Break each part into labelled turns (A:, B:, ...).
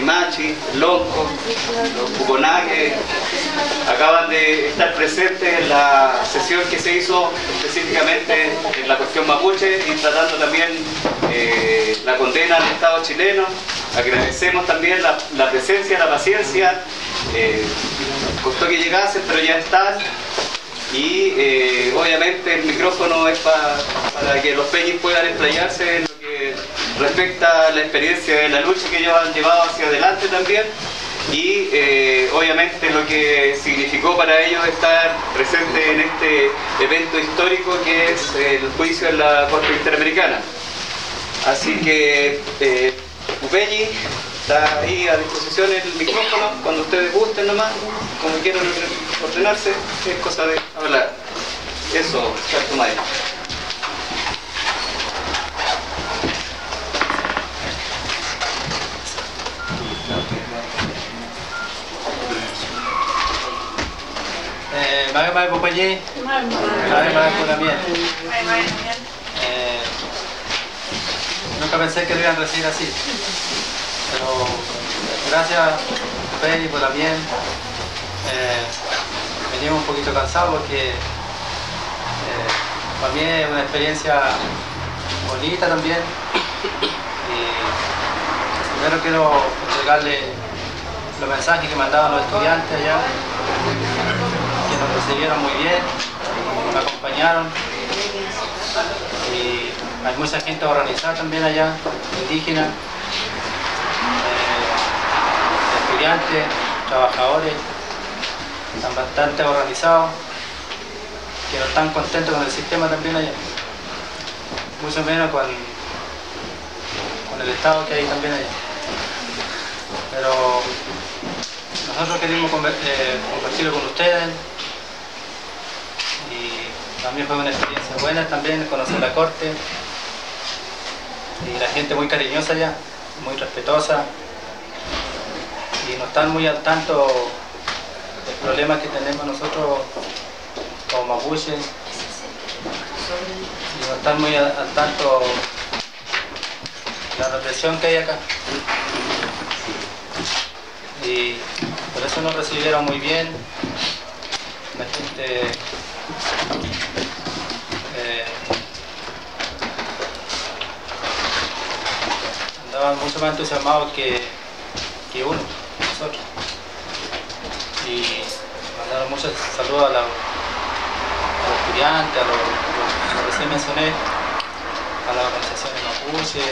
A: Limachi, el Lonco, los Puconá, que acaban de estar presentes en la sesión que se hizo específicamente en la cuestión mapuche y tratando también la condena al Estado chileno. Agradecemos también la presencia, la paciencia. Costó que llegasen, pero ya están. Y obviamente el micrófono es para que los peñis puedan explayarse en lo que respecta a la experiencia de la lucha que ellos han llevado hacia adelante también, y obviamente lo que significó para ellos estar presentes en este evento histórico que es el juicio en la Corte Interamericana. Así que Upeñi está ahí a disposición el micrófono, cuando ustedes gusten nomás, como quieran ordenarse, es cosa de hablar. Eso, Chatumay.
B: Mai Popayé, Mai Punamien. Nunca pensé que lo iban a recibir así, pero gracias Peñi por la bien. Venimos un poquito cansados porque para mí es una experiencia bonita también. Y primero quiero entregarle los mensajes que mandaban los estudiantes allá, que nos recibieron muy bien, me acompañaron. Y hay mucha gente organizada también allá, indígena, estudiantes, trabajadores, están bastante organizados, que no están contentos con el sistema también allá, mucho menos con el Estado que hay también allá. Pero nosotros queremos compartirlo con ustedes. Y también fue una experiencia buena también conocer la corte, y la gente muy cariñosa allá, muy respetuosa, y no están muy al tanto del problema que tenemos nosotros como mapuches, y no están muy al tanto de la represión que hay acá. Y por eso nos recibieron muy bien. La gente andaban mucho más entusiasmados que uno, nosotros. Y mandaron muchos saludos a los estudiantes, a los que recién mencioné, a las organizaciones mapuche.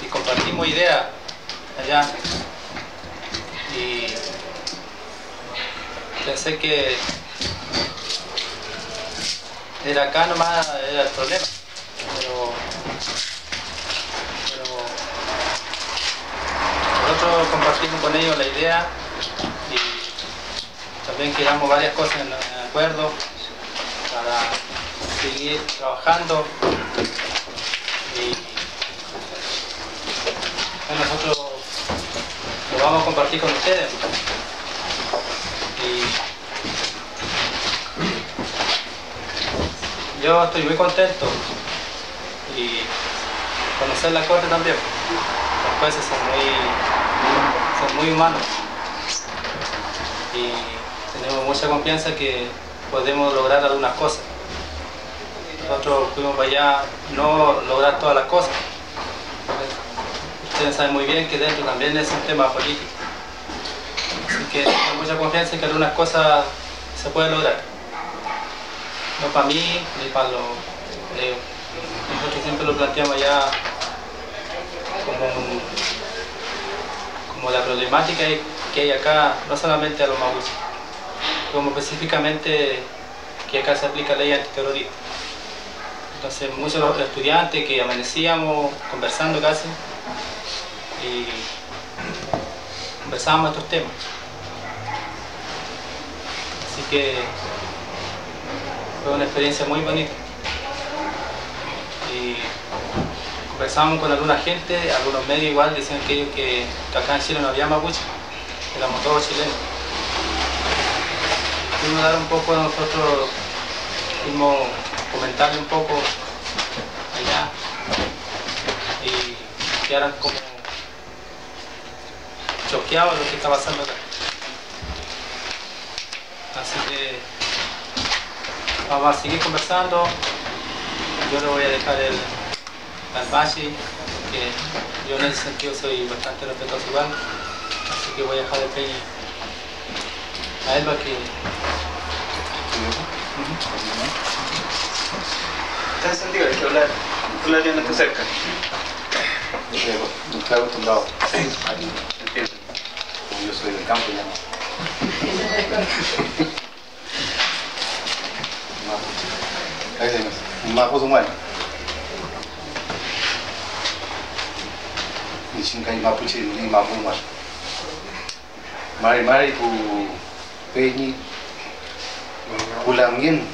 B: Y compartimos ideas allá. Y pensé que era acá nomás era el problema, pero nosotros compartimos con ellos la idea y también quedamos varias cosas en acuerdo para seguir trabajando. Y nosotros lo vamos a compartir con ustedes. Y yo estoy muy contento y conocer la corte también. Los jueces son muy humanos y tenemos mucha confianza que podemos lograr algunas cosas. Nosotros fuimos para allá no lograr todas las cosas. Ustedes saben muy bien que dentro también es un tema político. Así que tengo mucha confianza en que algunas cosas se pueden lograr. No para mí, ni para los... nosotros siempre lo planteamos allá como la problemática que hay acá, no solamente a los mapuches, como específicamente que acá se aplica la ley antiterrorista. Entonces muchos estudiantes que amanecíamos conversando casi y conversábamos estos temas. Así que fue una experiencia muy bonita. Y conversamos con alguna gente, algunos medios igual decían que acá en Chile no había mapuche, éramos todos chilenos. Fuimos a dar un poco, nosotros fuimos comentarle un poco allá quedaran como choqueados de lo que está pasando acá. Así que vamos a seguir conversando. Yo le voy a dejar al Bashi, que yo en ese sentido soy bastante respetuoso igual, así que voy a dejar el peña a él para que...
A: Está encendido, hay que hablar. Tú la tienes cerca.
C: No estoy acostumbrado.
A: Entiendo.
C: Como yo soy del campo ya no. Mapuche humano. Ni chinga ni mapuche ni mapuche humano. Mari pu peñi pulangin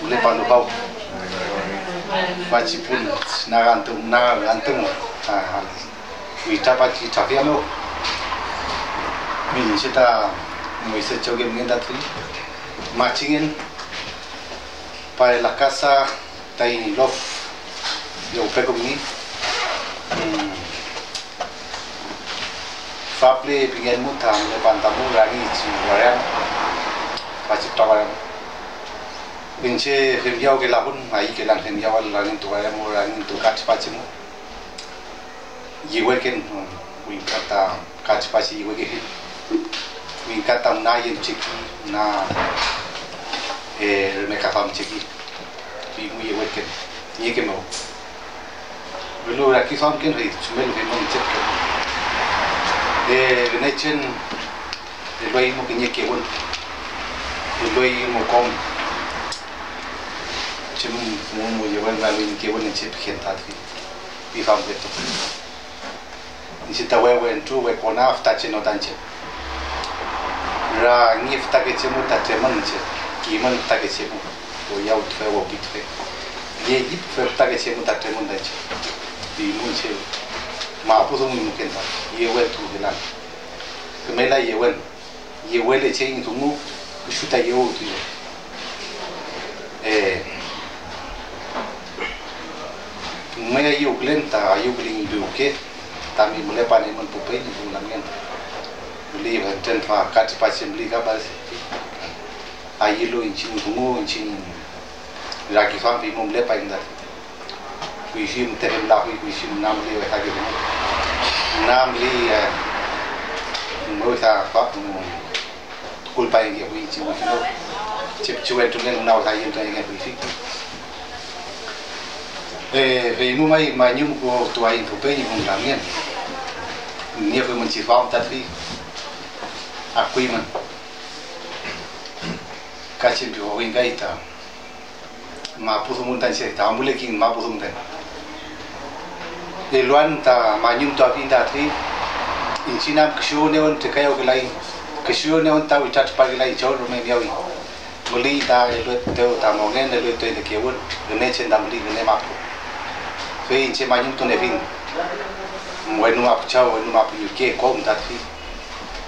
C: le panu bau. Pachi pun nagantum wita pachi tafiano. Mini sita moise choge mendatri machingen para la casa tai lof yo pego mi faple pingen mutam le pantamu rani chiwaran pachi tawaran pinche enviado que la bun ahí que la enviado al rani tuwaran mo rani tu kach pachi mo yiweken winkata kach pachi yiweke winkata na yen chiki na me kafam chiki bi mu yiweken yeke mo velo aquí fam ken ri chumelo que no cheke nechen loi mo kinye ke won loi mo kom chim mo yewen na loi ke won chep khenta thi bi fam beto ni sita wewe ntu we kona afta cheno tanche ra ni afta ke chemu ta cheman che ki man ta ke chemu to yau tfe wo bit fe ye git fe ta ke chemu ta cheman tanche bi mu che ma pu sung mu kenta ye we tu de la que me la yewen le che in tu mu shuta ye o tu me yo glenta yo glin buke tami mule pani mon pupe ni bu lamien muli vanten fa kat pa assembly ka bas ayilo in chin gumo in chin raki fam bi mum le pa inda wi shim terem la wi shim nam le ha ge nam li mo sa fa culpa en que wi chin no chip chuwe tu len na ta yin ta nge wi fi mu mai ma nyum ko tu ai tu pe ni mun lamien nie fue mun chi fa ta tri akui man ka chim bi ho inga ita ma pu mun tan se ta mule king ma pu mun tan luan ta ma nyum to api ta tri in china kshu ne on te kayo ke lai kshu ne on ta wi chat pa ke lai chor me yawi muli ta lo te ta mo ngen le te de ke won ne chen dam li ne ma pu fe in che ma nyum to ne fin bueno ma chao bueno ma pu ke kom ta tri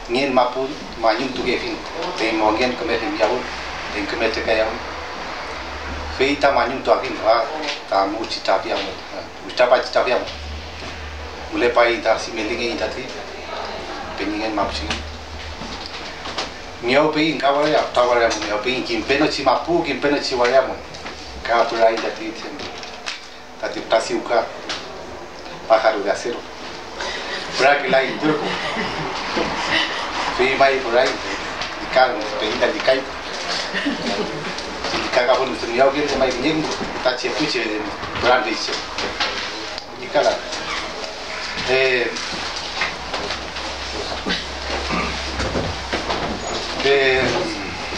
C: ngien ma pu ma nyum tu ke fin te mo ngen ko me fin yawo en que me te kayo fe ta ma nyum to fin ta mu chi ta pia mo usta pa chi ta pia mo mule pa ita si me linge ita tri peningen ma pu mio pe in kawara ta wara mo mio pe in kim peno chi ma pu kim peno chi wara mo ka tu rai da tri ta ti tasi uka pájaro de acero para que la indurco fui mai por ahí y cago pedita de kai y caga con nuestro niño que se mai bien ta che puche grande dice y cala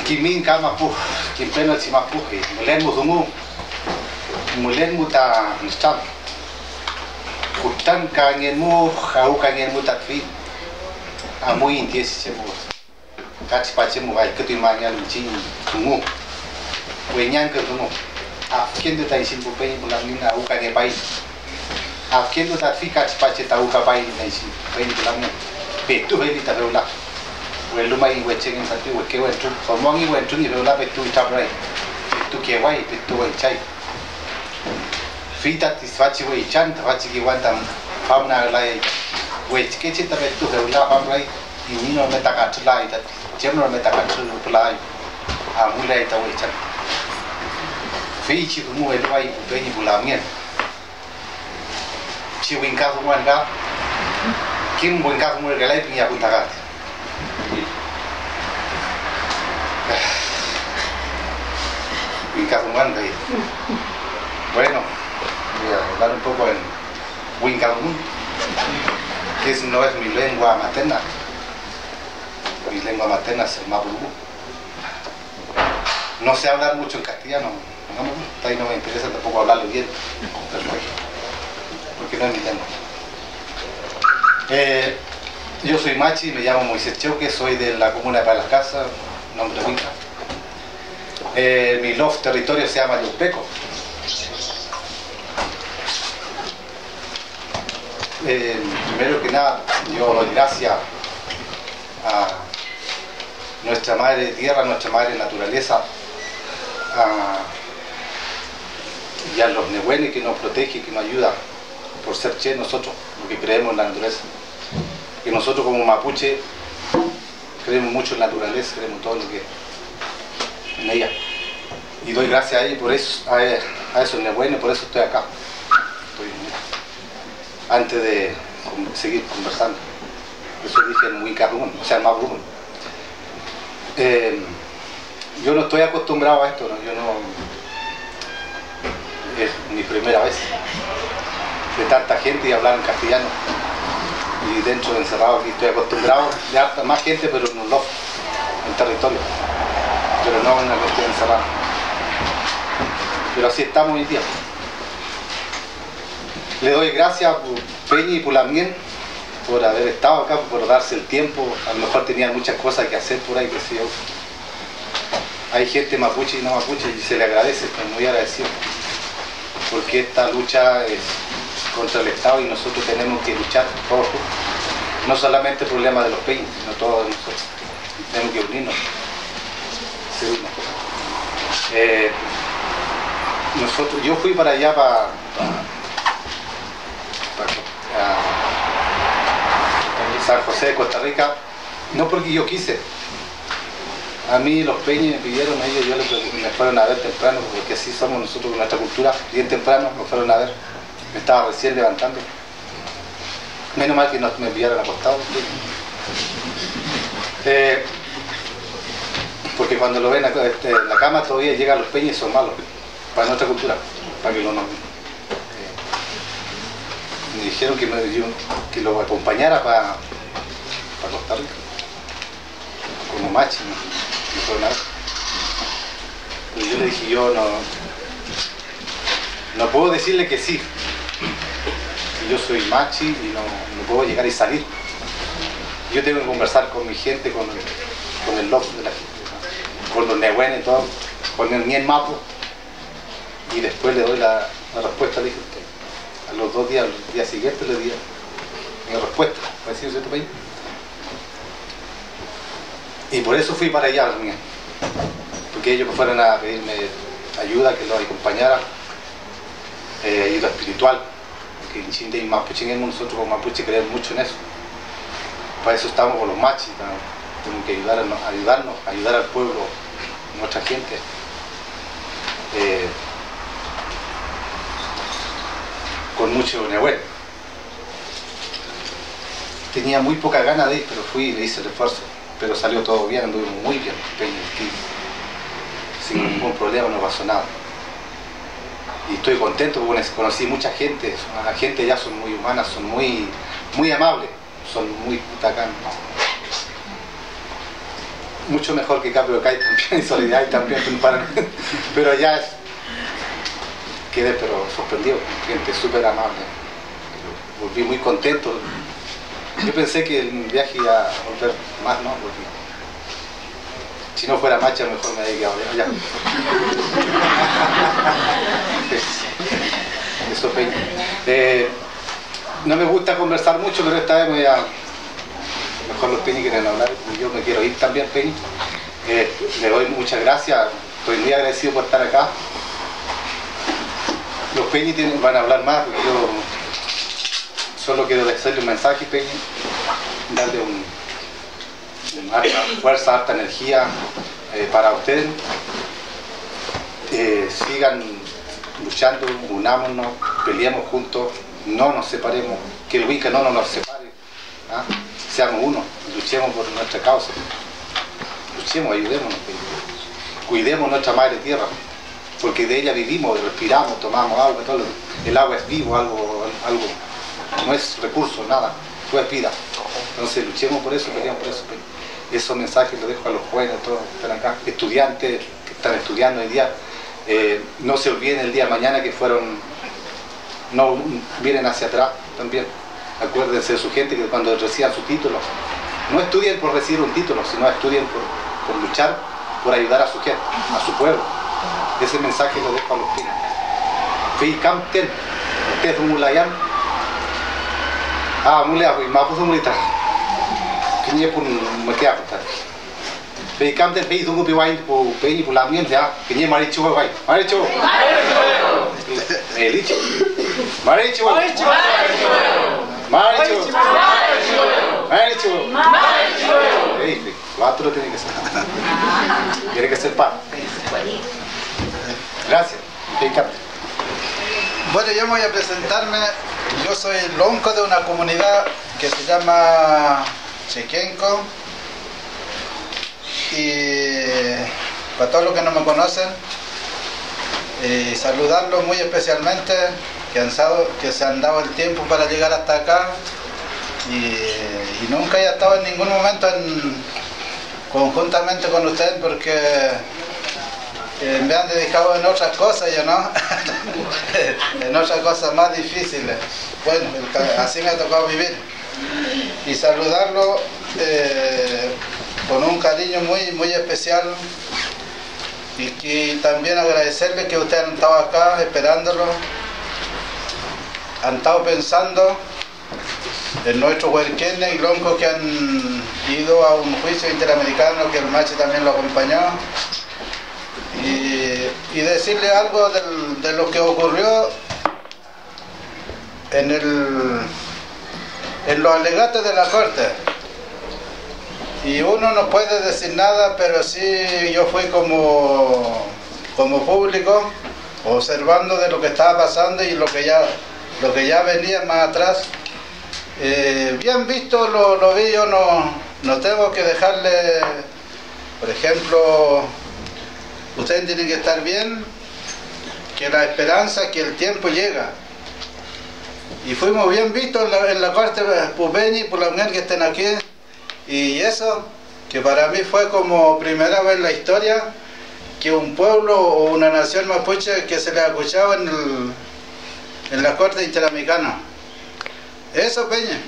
C: kimin kama pu kim pena si ma pu mulen mu ta nistan kutan kangen mu khau kangen mu tatfi amu inties chemu kat pachemu ai ketu manyan chin tumu wenyan ke tumu afken de taisin bu pe bulan na u kange pai afken de tatfi kat pache tau ka pai taisin pe bulan petu heli ta rola welu mai wechen en tatfi we ke wetu somongi wetu ni rola petu itabrai petu ke wai petu wai chai Fita tisfachi we chan tafachi ki wantam fauna lai we chike chita be tu la pam lai ini no meta ka lai ta jem no meta ka lai a mu lai ta we chan fi chi mu e lai be ni bulam ngien chi win ka mu an ga kim win ka mu ga lai pi ya kun ta ga win ka mu an dai bueno voy a hablar un poco en Wincamun, que no es mi lengua materna. Mi lengua materna es el mapudungun. No sé hablar mucho en castellano, ahí no me interesa tampoco hablarlo bien, porque no es mi lengua. Yo soy machi, me llamo Moisés Choque, soy de la comuna de Palas Casas, nombre Winca. Mi loft territorio se llama Yupeco. Primero que nada, yo doy gracias a nuestra madre tierra, nuestra madre naturaleza, y a los nehuenes que nos protegen, que nos ayudan por ser che nosotros, porque creemos en la naturaleza. Y nosotros como mapuche creemos mucho en la naturaleza, creemos todo lo que en ella. Y doy gracias a ellos por eso, a esos nehuenes, por eso estoy acá. Antes de seguir conversando, eso dije en Wincamun, o sea en Mapudungun. Yo no estoy acostumbrado a esto, ¿no? Yo no, es mi primera vez de tanta gente y hablar en castellano, y dentro encerrado aquí estoy acostumbrado de harta más gente, pero en un loft, en territorio, pero no en la cuestión encerrada. Pero así estamos hoy en día. Le doy gracias a Peñi y Pulamien por haber estado acá, por darse el tiempo. A lo mejor tenían muchas cosas que hacer por ahí, que sé yo. Hay gente mapuche y no mapuche y se le agradece, estoy muy agradecido. Porque esta lucha es contra el Estado y nosotros tenemos que luchar todos juntos. No solamente el problema de los Peñis, sino todos nosotros. Tenemos que unirnos. Yo fui para allá, para San José de Costa Rica, no porque yo quise. A mí los Peñis me pidieron, me fueron a ver temprano, porque así somos nosotros con nuestra cultura, bien temprano me fueron a ver, me estaba recién levantando. Menos mal que no me pillaron acostado. Porque cuando lo ven en la cama todavía llegan los Peñis y son malos, para nuestra cultura, para que lo nombren. Me dijeron que lo acompañara para Costa Rica, como machi, ¿no? Pero yo le dije, yo no puedo decirle que sí, que yo soy machi y no puedo llegar y salir. Yo tengo que conversar con mi gente, con el loft de la gente, con los nehuenes, todo, con el Nien Mapo, y después le doy la respuesta, le dije a usted. A los 2 días, al día siguiente le di mi respuesta, para decir cierto país. Y por eso fui para allá, porque ellos me fueron a pedirme ayuda, que los acompañara, ayuda espiritual, porque en Chinde y Mapuche, nosotros como Mapuche creemos mucho en eso. Para eso estamos con los machis, tenemos que ayudar al pueblo, nuestra gente. Con mucho nehuel. Tenía muy poca gana de ir, pero fui y le hice el esfuerzo. Pero salió todo bien, anduvimos muy bien, sin ningún problema, no pasó nada. Y estoy contento porque conocí mucha gente, la gente ya son muy humanas, son muy amables, son muy tacanos. Mucho mejor que Capriocay también, y Solidaridad también, pero allá quedé sorprendido, gente súper amable. Volví muy contento. Yo pensé que el viaje iba a volver más, ¿no? Porque si no fuera macha, mejor me había quedado allá. Eso, Peña. No me gusta conversar mucho, pero esta vez mejor los Peñi quieren hablar, y yo me quiero ir también, Peñi. Le doy muchas gracias, estoy muy agradecido por estar acá. Los Peñi van a hablar más, porque yo solo quiero hacerle un mensaje, Peña, darle harta fuerza, harta energía para ustedes. Sigan luchando, unámonos, peleemos juntos, no nos separemos, que el Wicca no nos separe, ¿ah? Seamos uno, luchemos por nuestra causa, luchemos, ayudémonos, cuidemos nuestra madre tierra, porque de ella vivimos, respiramos, tomamos agua, todo. El agua es vivo, algo no es recurso, nada, todo es vida. Entonces luchemos por eso, peleamos por eso. Esos mensajes los dejo a los jóvenes, todos que están acá, estudiantes que están estudiando hoy día. No se olviden el día de mañana que no vienen hacia atrás también. Acuérdense de su gente que cuando reciban su título, no estudien por recibir un título, sino estudien por luchar, por ayudar a su gente, a su pueblo. Ese mensaje lo dejo a los pines. Fui Camten, ustedes son Mulayan. Mulea, pues, más puso mulita. Que ni pun me queda puta. Fui Camten, fui dungu piwain, pu peñi pu lamien ya, que ni marichu guay. Marichu. Elicho. Marichu. Marichu. Marichu. Marichu. Cuatro tiene que ser. Tiene que ser pan. Gracias.
D: Bueno, yo me voy a presentarme. Yo soy lonco de una comunidad que se llama Chequenco. Y para todos los que no me conocen, saludarlos muy especialmente, que se han dado el tiempo para llegar hasta acá. Y nunca he estado en ningún momento conjuntamente con ustedes porque me han dedicado en otras cosas, yo no, en otras cosas más difíciles. Bueno, así me ha tocado vivir. Y saludarlo con un cariño muy especial y también agradecerles que ustedes han estado acá esperándolo, han estado pensando en nuestros huerquenes y loncos que han ido a un juicio interamericano, que el Machi también lo acompañó, y decirle algo de lo que ocurrió en los alegatos de la corte. Y uno no puede decir nada, pero sí yo fui como público observando de lo que estaba pasando y lo que ya venía más atrás. Bien visto lo vi, yo no tengo que dejarle, por ejemplo, ustedes tienen que estar bien, que la esperanza, que el tiempo llega. Y fuimos bien vistos en la corte Pupeñi, por la mujer que estén aquí. Y eso, que para mí fue como primera vez en la historia que un pueblo o una nación mapuche que se le escuchaba en la corte interamericana. Eso, Peña.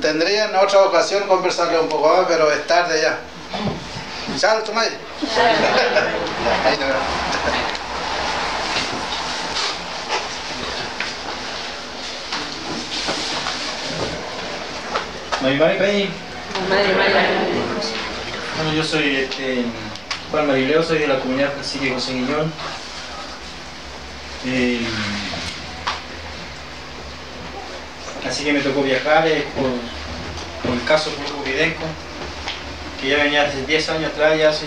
D: Tendría en otra ocasión conversarle un poco más, pero es tarde ya. Chao, Tomay.
B: Bueno, yo soy Juan Marileo, soy de la comunidad Cacique José Guiñón. Así que me tocó viajar por el caso Pueblo Videnco, que ya venía hace 10 años atrás,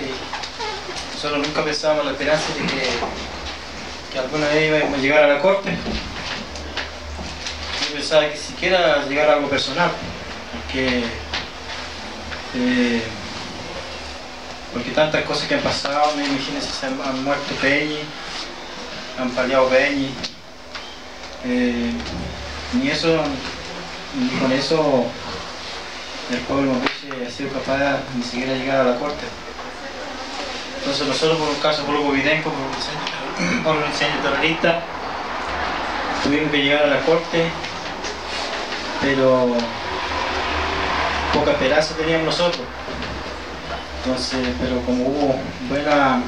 B: nosotros nunca pensábamos la esperanza de que alguna vez íbamos a llegar a la corte. Yo pensaba que siquiera llegar a algo personal, porque tantas cosas que han pasado, me imagino si se han muerto Peñi, han paliado Peñi, ni con eso el pueblo mapuche ha sido capaz ni siquiera llegar a la corte. Entonces nosotros, por un caso por Pueblo Videnco, por un incendio terrorista, tuvimos que llegar a la corte, pero poca esperanza teníamos nosotros. Entonces, pero como hubo buena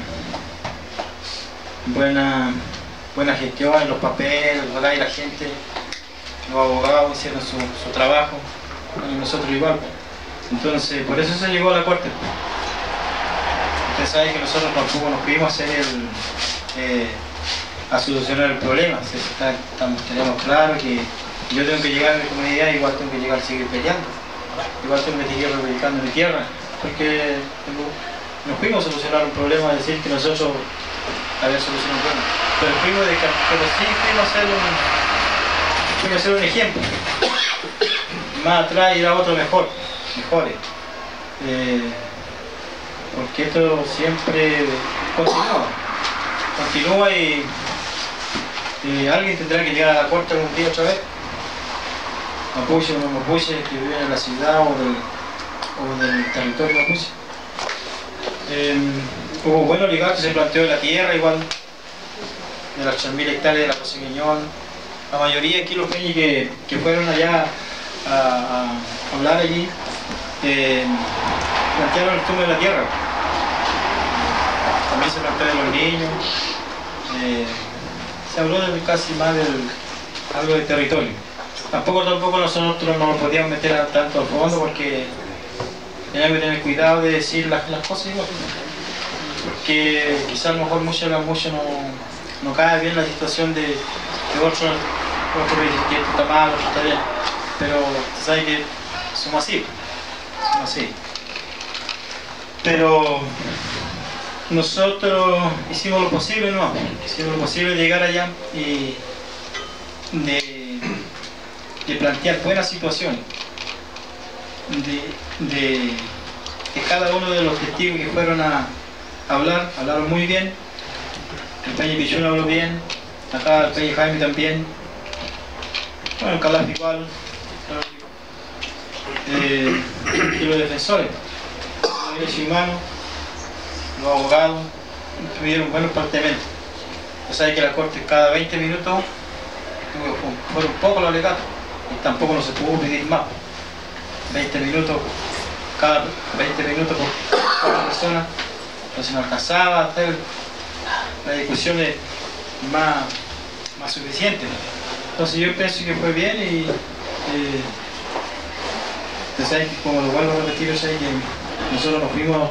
B: gestión en los papeles, y la gente, los abogados hicieron su trabajo, y nosotros igual. Entonces, por eso se llegó a la corte. Usted sabe que nosotros tampoco nos pudimos hacer a solucionar el problema. Tenemos claro que yo tengo que llegar a mi comunidad, igual tengo que llegar a seguir peleando, igual tengo que seguir reivindicando mi tierra, porque no fuimos a solucionar un problema, decir que nosotros habíamos solucionado un problema, pero sí fuimos a hacer un ejemplo, más atrás irá otro mejores, porque esto siempre continúa y alguien tendrá que llegar a la puerta algún día otra vez, mapuche o no mapuche, que viven en la ciudad o del territorio mapuche. Hubo buen oligarca que se planteó de la tierra, igual de las 3.000 hectáreas de la José Guiñón. La mayoría aquí los peñis que fueron allá a hablar allí plantearon el tema de la tierra. También se planteó de los niños. Se habló casi más algo de territorio. Tampoco nosotros no nos podíamos meter tanto al fondo porque teníamos que tener cuidado de decir las cosas igual. Porque quizás a lo mejor mucho no cae bien la situación de otro que está mal, otro está bien. Pero tú sabes que somos así. Pero nosotros hicimos lo posible, de llegar allá y de plantear buenas situaciones, de cada uno de los testigos que fueron a hablar, hablaron muy bien. El Peña Pichón habló bien, acá el Peña Jaime también, bueno, el Calaf igual, y los defensores, los derechos humanos, los abogados, tuvieron buenos planteamientos. O sea que la corte cada 20 minutos fueron pocos los alegatos y tampoco no se pudo pedir más. 20 minutos, cada 20 minutos por cada persona, entonces no alcanzaba a hacer las discusiones más suficientes. Entonces yo pienso que fue bien y ¿sabes? Como lo vuelvo a repetir, ¿sabes? Que nosotros nos fuimos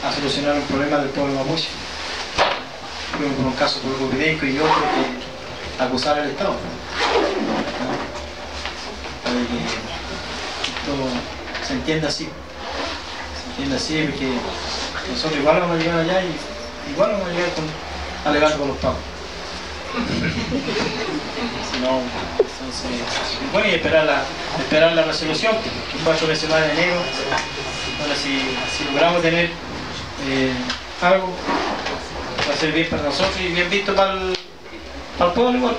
B: a solucionar un problema del pueblo mapuche. Fuimos por un caso por Videnco y otro que acusar al Estado. Para que esto se entienda así. Porque nosotros igual vamos a llegar allá y igual vamos a llegar alegando con los pagos. Si no, entonces, bueno, y esperar la resolución, 4 meses más de enero. Ahora si logramos tener algo, va a ser bien para nosotros y bien visto para el pueblo igual.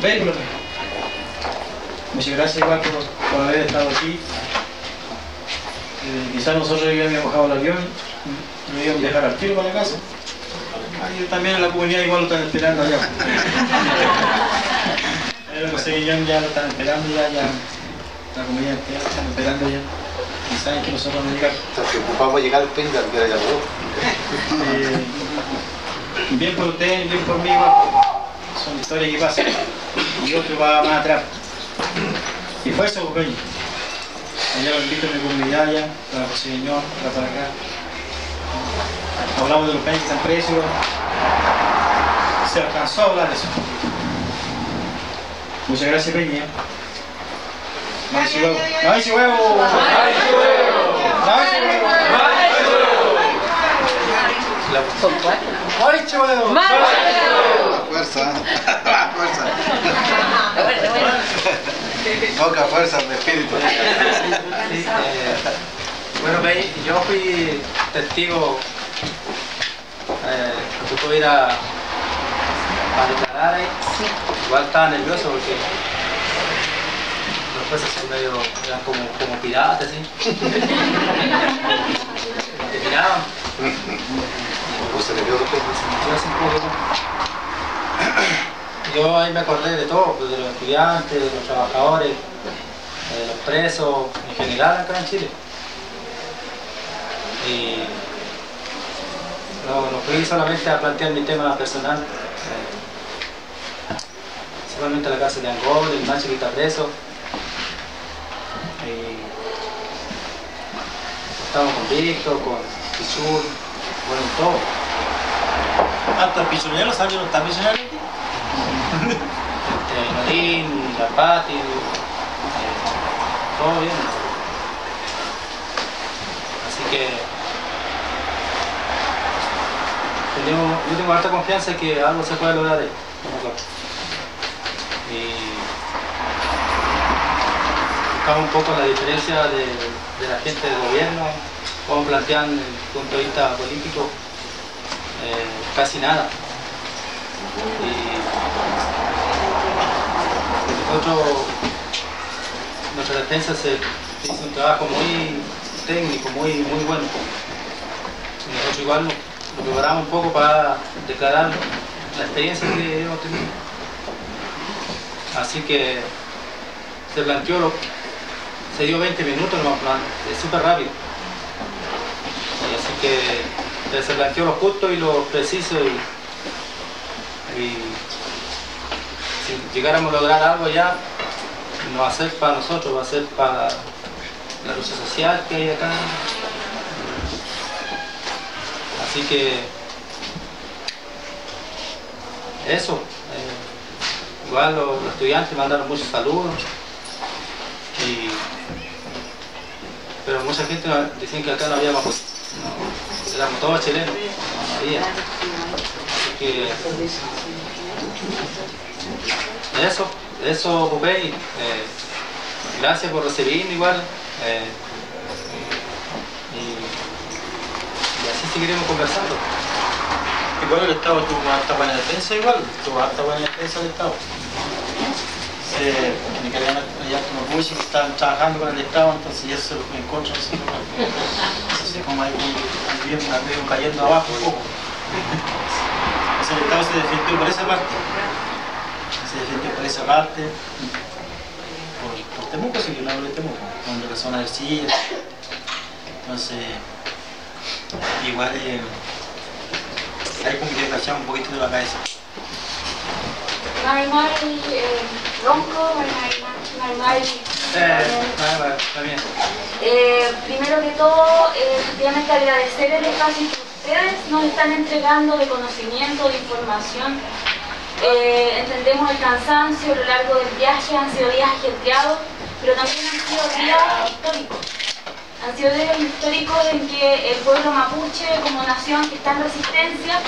B: Vehículo. Muchas gracias igual por haber estado aquí. Quizás nosotros ya habíamos bajado el avión, nos íbamos a dejar al tiro para la casa. También en la comunidad igual lo están esperando allá. El José Guillón ya lo están esperando ya la comunidad entera lo están esperando ya. Y saben que nosotros no llegamos.
C: Estás preocupado por llegar al Peña, que era ya por
B: bien por ustedes, bien por mí igual. Son historias que pasan. Y otro va más atrás. Y fue eso, Peña. Allá lo invito en mi comunidad ya, para José Guillón, para acá. Hablamos de los peñas que están presos. Se alcanzó a hablar de eso. Muchas gracias, Peña. ¡Más huevo! ¡Más huevo! ¡Más huevo! ¡Más huevo! ¡Más
D: Fuerza. Poca fuerza de espíritu.
B: Sí, bueno, yo fui testigo cuando pude ir a declarar ahí. Igual estaba nervioso porque los jueces son medio, eran como piratas, ¿sí? Te miraban.
C: se le dio
B: un poco. Yo ahí me acordé de todo, pues, de los estudiantes, de los trabajadores, de los presos, en general acá en Chile. Y no fui solamente a plantear mi tema personal, solamente la cárcel de Angol, el macho que está preso. Y estamos con Víctor, con Pichul, bueno, todo. ¿Hasta el pichonero sabe que no está pichonero? Norín, la Pati, todo bien. Así que yo tengo harta confianza en que algo se puede lograr ahí. Y buscamos un poco la diferencia de la gente del gobierno, como plantean desde el punto de vista político, casi nada. Y nuestra defensa se hizo un trabajo muy técnico, muy bueno. Y nosotros igual lo preparamos un poco para declarar la experiencia que hemos tenido. Así que se planteó, se dio 20 minutos, es súper rápido. Y así que se planteó lo justo y lo preciso, y si llegáramos a lograr algo ya, no va a ser para nosotros, va a ser para la lucha social que hay acá. Así que eso, igual los estudiantes mandaron muchos saludos, pero mucha gente decían que acá no había mapuche, éramos todos chilenos, no había. Así que eso Popey, gracias por recibirme igual, y así seguiremos conversando.
E: Igual el Estado tuvo harta buena defensa, tuvo harta buena defensa del Estado. Me querían allá como muchos que estaban trabajando con el Estado, entonces eso se lo fue en contra. Así como ahí bien cayendo abajo un poco. Entonces el Estado se defendió por esa parte. Por Temuco, sí, yo no hablo de Temuco, donde la zona del Silla. Entonces, igual hay como que cachar un poquito de la cabeza.
F: Normal, ronco, normal.
B: Está bien.
F: Primero que todo, efectivamente agradecer el espacio que ustedes nos están entregando de conocimiento, de información. Entendemos el cansancio a lo largo del viaje, han sido días ajetreados, pero también han sido días históricos. Han sido días históricos en que el pueblo mapuche, como nación que está en resistencia,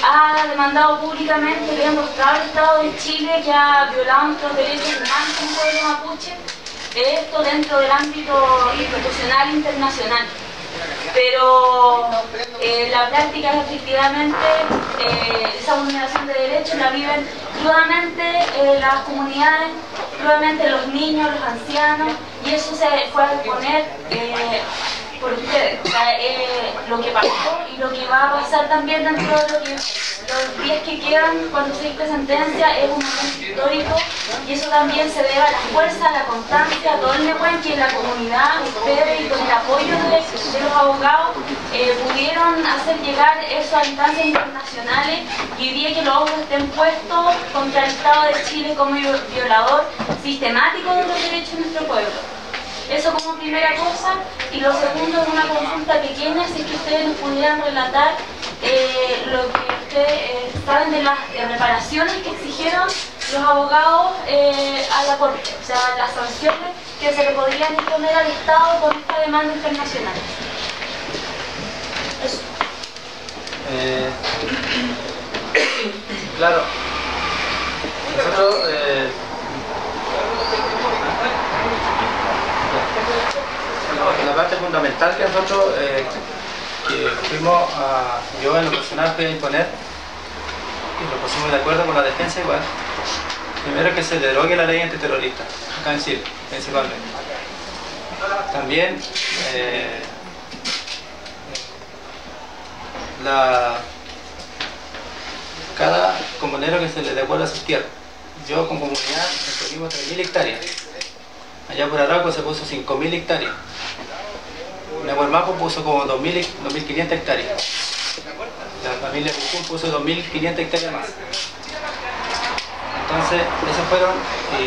F: ha demandado públicamente, le ha mostrado al Estado de Chile que ha violado nuestros derechos humanos como pueblo mapuche, esto dentro del ámbito institucional internacional. Pero la práctica efectivamente, esa vulneración de derechos la viven crudamente las comunidades, crudamente los niños, los ancianos, y eso se fue a exponer por ustedes. O sea, lo que pasó y lo que va a pasar también dentro de los días que quedan cuando se dicte sentencia es un momento histórico, y eso también se debe a la fuerza, a la constancia, a todo el Nehuen que la comunidad, ustedes y con el apoyo de los abogados pudieron hacer llegar eso a instancias internacionales, y hoy día que los ojos estén puestos contra el Estado de Chile como violador sistemático de los derechos de nuestro pueblo. Eso como primera cosa. Y lo segundo es una consulta pequeña, si es que ustedes nos pudieran relatar lo que ustedes saben de las reparaciones que exigieron los abogados a la Corte, o sea, las sanciones que se le podrían imponer al Estado por esta demanda internacional. Eso.
B: Claro, nosotros la parte fundamental que nosotros que fuimos yo en lo personal fui a imponer, y lo pusimos de acuerdo con la defensa igual. Primero, que se derogue la ley antiterrorista acá en Chile, principalmente. También cada comunero que se le devuelva sus tierras. Yo con comunidad recogimos 3.000 hectáreas. Allá por Arauco se puso 5.000 hectáreas. Nehuelmapo puso como 2.500 hectáreas. La familia Pucún puso 2.500 hectáreas más. Entonces, esos fueron, y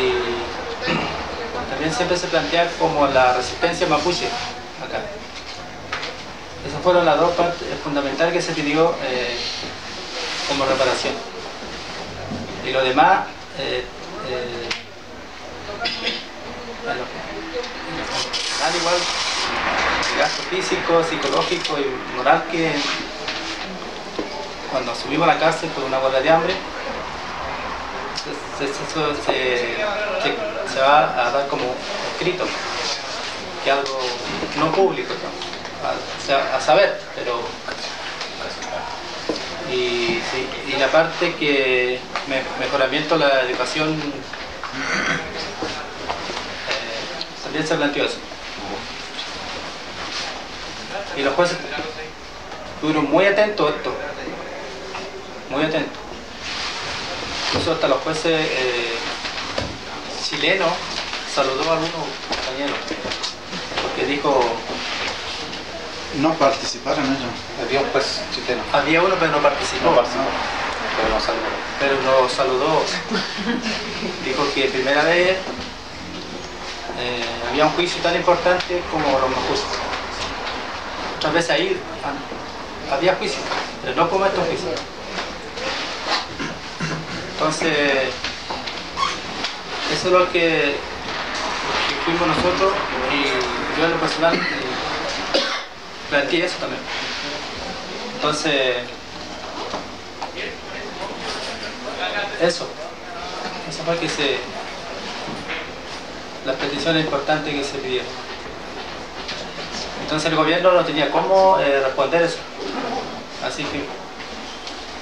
B: también siempre se plantea como la resistencia mapuche acá. Esas fueron las dos partes fundamentales que se pidió como reparación. Y lo demás igual, el gasto físico, psicológico y moral que cuando subimos a la cárcel por una huelga de hambre, eso se va a dar como escrito, que algo no público, ¿no? A saber, pero y la parte que mejoramiento de la educación también se planteó eso, y los jueces estuvieron muy atentos a esto, muy atentos. Incluso hasta los jueces chilenos saludó a algunos compañeros porque dijo
D: no participaron ellos.
C: Había un juez chileno.
B: Había uno pero no participó.
C: No participó, pero no saludó.
B: Pero lo saludó. Dijo que primera vez había un juicio tan importante como los mapuches. Otras veces ahí había juicios, pero no como estos juicios. Entonces, eso es lo que fuimos nosotros, y yo en lo personal planteé eso también. Entonces, eso fue las peticiones importantes que se pidieron. Entonces el gobierno no tenía cómo responder eso. Así que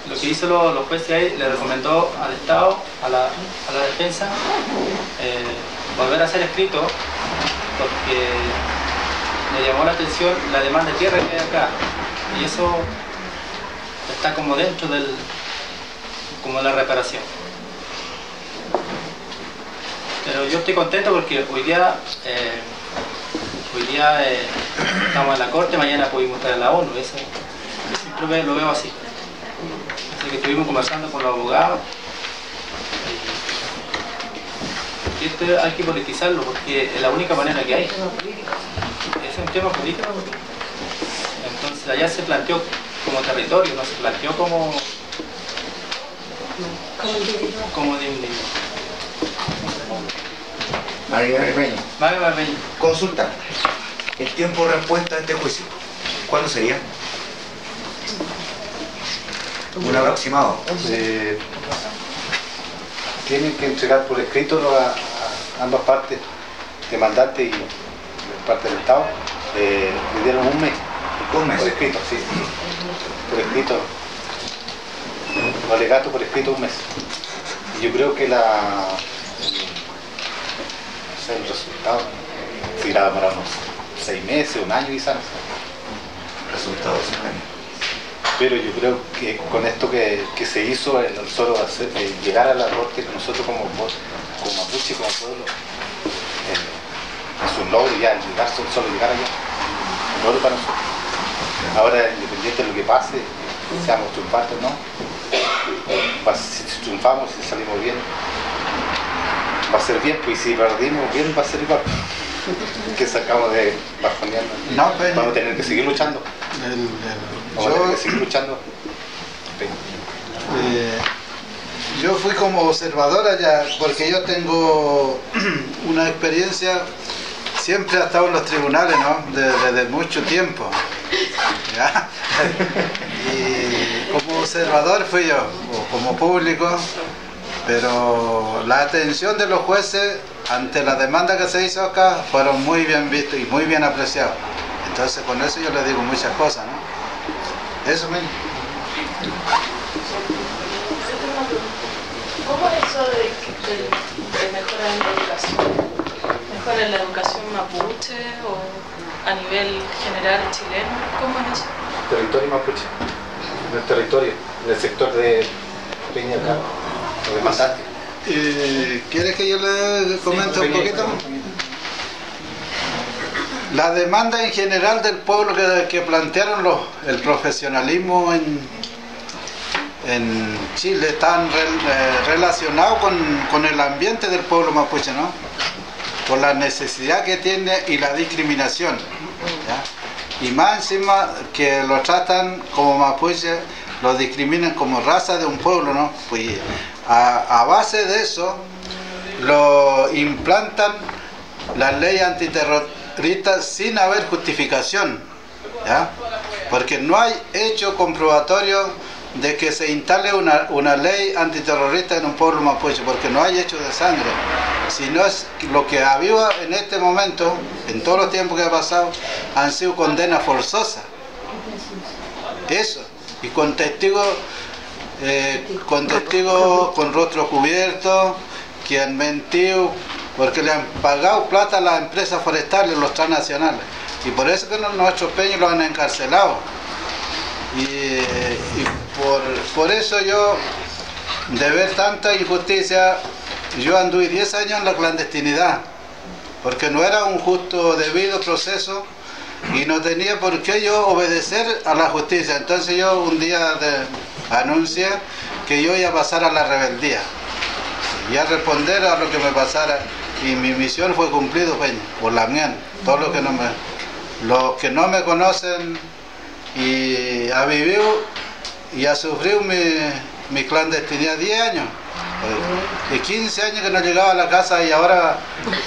B: lo que hizo los jueces ahí, le recomendó al Estado, a la defensa, volver a hacer escrito, porque le llamó la atención la demanda de tierra que hay acá, y eso está como dentro como la reparación. Pero yo estoy contento porque hoy día estamos en la corte, mañana pudimos estar en la ONU, eso yo siempre lo veo así. Así que estuvimos conversando con los abogados, y esto hay que politizarlo porque es la única manera que hay. Es un tema político. Entonces allá se planteó como territorio, no se planteó como de un niño.
G: María Barbeño. Consulta. El tiempo de respuesta a este juicio, ¿cuándo sería? Un aproximado.
C: Tienen que entregar por escrito a ambas partes, demandante y parte del Estado. Le dieron un mes.
G: ¿Un mes?
C: Por escrito, sí. Por escrito. Los alegatos por escrito un mes. Y yo creo que el resultado se irá a demorar unos 6 meses, un año quizás.
G: Resultados.
C: Pero yo creo que con esto que se hizo, solo llegar a la corte, nosotros como mapuche, como pueblo, es un logro ya, solo llegar allá, un logro para nosotros. Ahora, independiente de lo que pase, seamos triunfantes, ¿no? Si triunfamos, si salimos bien, va a ser bien, pues si perdimos bien, va a ser igual. Que sacamos de bajonear,
D: no, pero
C: vamos a tener que seguir luchando. Vamos a tener que seguir luchando.
D: Yo fui como observador allá, porque yo tengo una experiencia, siempre he estado en los tribunales, ¿no? Desde mucho tiempo. ¿Ya? Y como observador fui yo, o como público, pero la atención de los jueces ante la demanda que se hizo acá fueron muy bien vistos y muy bien apreciados. Entonces con eso yo les digo muchas cosas, ¿no? Eso mismo.
H: ¿Cómo es eso de mejorar en la educación? ¿Mejorar en la educación mapuche o a nivel general chileno? ¿Cómo es eso?
C: Territorio mapuche, en el territorio, en el sector de Peña acá, o de Masate.
D: ¿Quieres que yo le comente un poquito? La demanda en general del pueblo que plantearon el profesionalismo en Chile están relacionados con el ambiente del pueblo mapuche, ¿no? Por la necesidad que tiene y la discriminación, ¿ya? Y más encima que lo tratan como mapuche, lo discriminan como raza de un pueblo, ¿no? Pues a base de eso lo implantan las leyes antiterroristas sin haber justificación, ¿ya? Porque no hay hecho comprobatorio de que se instale una ley antiterrorista en un pueblo mapuche, porque no hay hecho de sangre, sino es lo que aviva en este momento, en todos los tiempos que ha pasado, han sido condenas forzosas. Eso, y con testigos con rostro cubierto, que han mentido, porque le han pagado plata a las empresas forestales, los transnacionales, y por eso que nuestros peños los han encarcelado. Y por eso yo, de ver tanta injusticia, yo anduve 10 años en la clandestinidad, porque no era un justo debido proceso y no tenía por qué yo obedecer a la justicia. Entonces yo un día anuncié que yo iba a pasar a la rebeldía y a responder a lo que me pasara, y mi misión fue cumplida, Peña, por la mía. Todos los que no me conocen y ha vivido y ha sufrido mi clandestinidad 10 años. Y 15 años que no llegaba a la casa, y ahora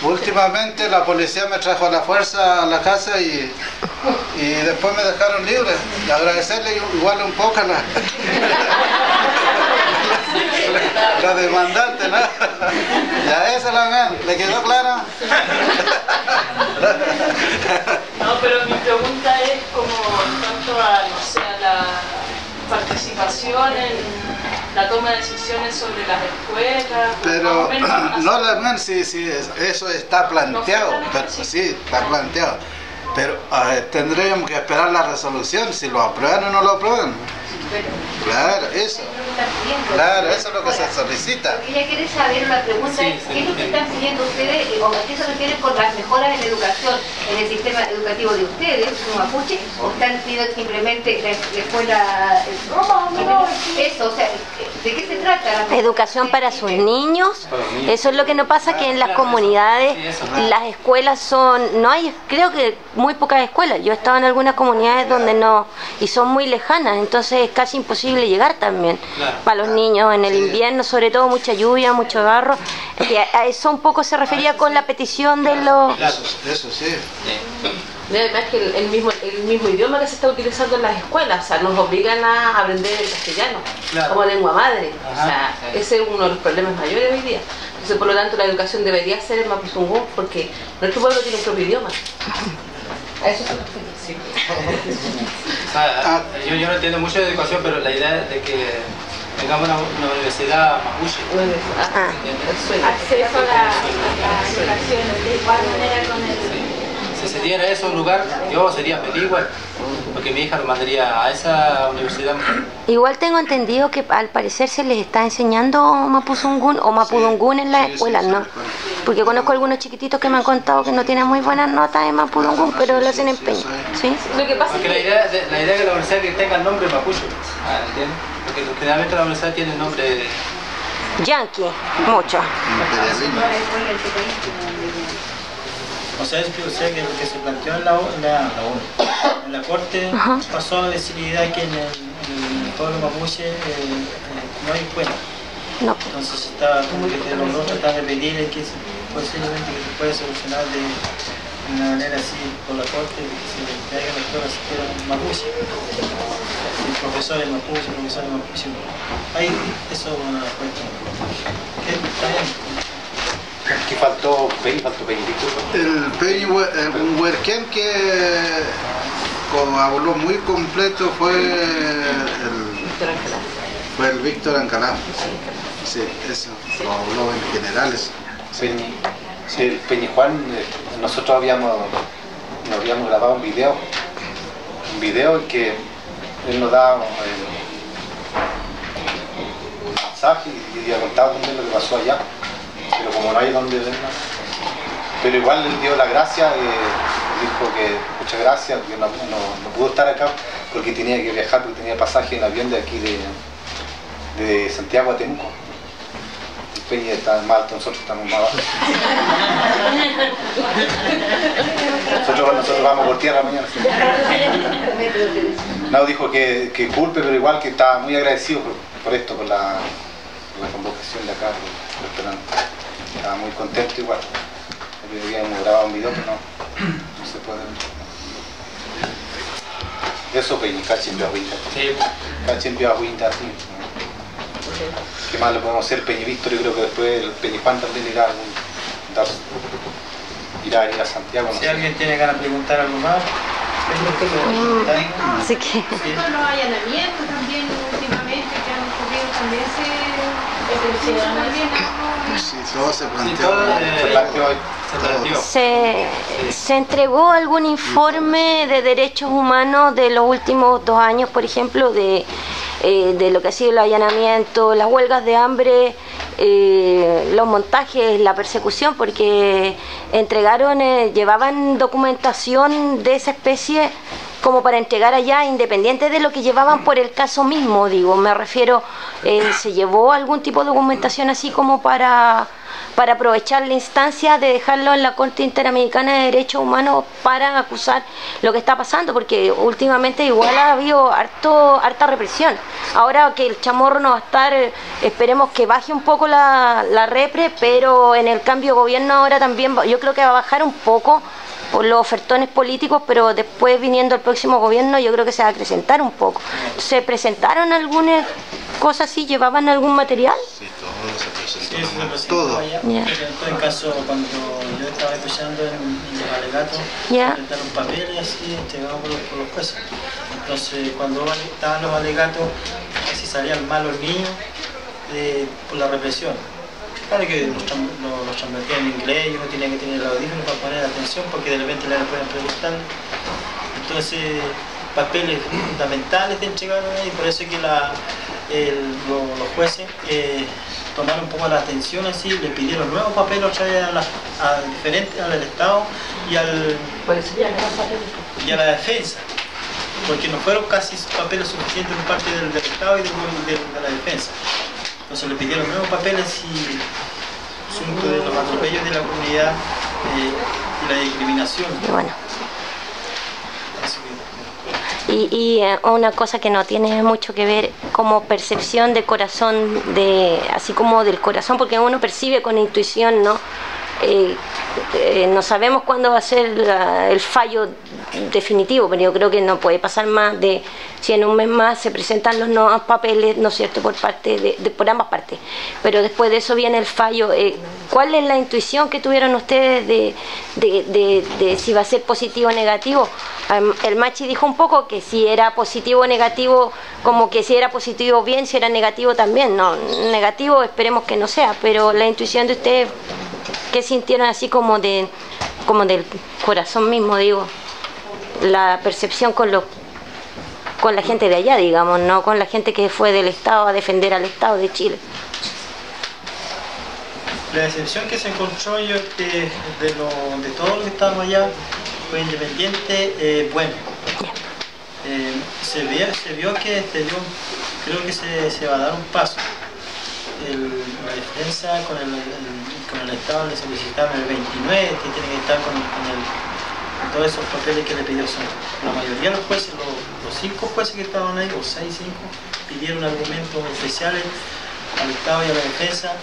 D: últimamente la policía me trajo a la fuerza a la casa y después me dejaron libre. Y agradecerle igual un poco a la demandante, ¿no? Ya esa la ¿le quedó claro?
H: No, pero mi pregunta es como en cuanto a, no sé, a la participación en la toma de decisiones sobre las escuelas.
D: Pero no, sí, eso está planteado, pero, sí, está planteado. Pero tendríamos que esperar la resolución, si lo aprueban o no lo aprueban. Claro, eso. Claro, eso es lo que se solicita.
I: Lo que ella quiere saber, la pregunta es, ¿qué es lo que están pidiendo ustedes, o a qué se refieren con las mejoras en educación en el sistema educativo de ustedes, como mapuche, o están pidiendo simplemente la escuela? Eso, o sea, ¿de qué se trata?
J: Educación para sus niños. Eso es lo que nos pasa, que en las comunidades las escuelas no hay, creo que muy pocas escuelas. Yo he estado en algunas comunidades donde no, y son muy lejanas, entonces es casi imposible llegar también para los niños en el invierno, sobre todo mucha lluvia, mucho barro. A eso un poco se refería con la petición de los...
D: Eso sí.
K: Además que el mismo idioma que se está utilizando en las escuelas, o sea, nos obligan a aprender el castellano como lengua madre. O sea, ese es uno de los problemas mayores hoy día. Entonces, por lo tanto, la educación debería ser el mapuzungún, porque nuestro pueblo tiene un propio idioma. A eso se refiere. Sí.
B: O sea, yo no entiendo mucho de educación, pero la idea de que tengamos una universidad mapuche.
F: Acceso a la educación de igual manera con el...
B: Si se diera eso un lugar, yo sería feliz igual, porque mi hija lo mandaría a esa universidad.
J: Igual tengo entendido que al parecer se les está enseñando mapuzungún o mapudungún en las escuelas, ¿no? Porque conozco algunos chiquititos que me han contado que no tienen muy buenas notas en mapudungún, pero lo hacen empeño. ¿Sí?
K: Lo que pasa
B: es que la idea es que la universidad tenga el nombre mapuche, ¿entiendes? Porque generalmente la universidad tiene el nombre...
J: Yankee, mucho.
E: O sea, que lo que se planteó en la Corte pasó a la visibilidad que en el pueblo mapuche no hay escuela.
J: No.
E: Entonces está como que se logró tratar de pedirle que posiblemente que se puede solucionar de una manera así por la Corte, que se traigan las escuelas siquiera mapuche. Profesores mapuche. Ahí eso es una respuesta. ¿Qué? Está bien.
C: ¿Qué faltó? Faltó Peñi,
D: El Peñi, un huerquén que habló muy completo fue el Víctor Ancalá. Sí, eso, lo habló en general.
C: Sí, el Peñi Juan, nosotros habíamos grabado un video en que él nos da un mensaje y ha contado también lo que pasó allá. Pero como no hay donde verla, pero igual le dio la gracia, dijo que muchas gracias, porque no pudo estar acá porque tenía que viajar, porque tenía pasaje en avión de aquí de Santiago a Temuco. El Peña está más alto, nosotros estamos más abajo. Nosotros vamos por tierra mañana. No, dijo que culpe, pero igual que estaba muy agradecido por esto, por la convocación de acá, por el restaurante. estaba muy contento igual. Porque habíamos grabado un video, pero no se puede. Eso Peñi, casi en Agüita. Sí. Casi en Agüita, sí. ¿Qué más le podemos hacer? Peñi Víctor, yo creo que después el Peñi Juan también irá a ir a Santiago.
E: Si alguien tiene ganas de preguntar algo más.
J: Así que...
I: Sí. Los allanamientos también últimamente que han ocurrido también
J: se entregó algún informe de derechos humanos de los últimos 2 años, por ejemplo, de lo que ha sido el allanamiento, las huelgas de hambre, los montajes, la persecución, porque entregaron, llevaban documentación de esa especie como para entregar allá, independiente de lo que llevaban por el caso mismo, digo, me refiero, se llevó algún tipo de documentación así como para aprovechar la instancia de dejarlo en la Corte Interamericana de Derechos Humanos para acusar lo que está pasando, porque últimamente igual ha habido harta represión. Ahora que el Chamorro no va a estar, esperemos que baje un poco la repre, pero en el cambio de gobierno ahora también yo creo que va a bajar un poco por los ofertones políticos, pero después viniendo el próximo gobierno yo creo que se va a acrecentar un poco. ¿Se presentaron algunas cosas así? ¿Llevaban algún material?
D: Sí, todo se presentó.
E: Todo. En todo caso, cuando yo estaba escuchando en los alegatos, presentaron papeles así entregados por los jueces. Entonces, cuando estaban los alegatos, así salían mal los niños por la represión. Claro que los chambertían en inglés y uno tiene que tener el audífono para poner atención porque de repente le pueden preguntar. Entonces, papeles fundamentales te entregaron ahí, por eso es que los jueces tomaron un poco la atención así, le pidieron nuevos papeles otra vez diferentes al Estado y a la defensa, porque no fueron casi papeles suficientes por parte del Estado y de la defensa. Entonces le pidieron nuevos papeles y asunto de los atropellos de la comunidad y la discriminación.
J: Bueno. Y una cosa que no tiene mucho que ver como percepción de corazón, así como del corazón, porque uno percibe con intuición, ¿no? No sabemos cuándo va a ser el fallo definitivo, pero yo creo que no puede pasar más de si en un mes más se presentan los nuevos papeles, ¿no es cierto?, por ambas partes, pero después de eso viene el fallo. ¿Cuál es la intuición que tuvieron ustedes de si va a ser positivo o negativo? El Machi dijo un poco que si era positivo o negativo, como que si era positivo bien, si era negativo también. No, negativo esperemos que no sea, pero la intuición de ustedes, ¿qué sintieron así como del corazón mismo, digo? La percepción con la gente de allá, digamos, no con la gente que fue del Estado a defender al Estado de Chile.
E: La decepción que se encontró yo de todos los que estábamos allá fue independiente, bueno. Se vio que creo que se va a dar un paso. La defensa con el Estado le solicitaron el 29, que tiene que estar con todos esos papeles que le pidió. La mayoría de los jueces, los 5 jueces que estaban ahí, o 6, 5, pidieron argumentos especiales al Estado y a la defensa.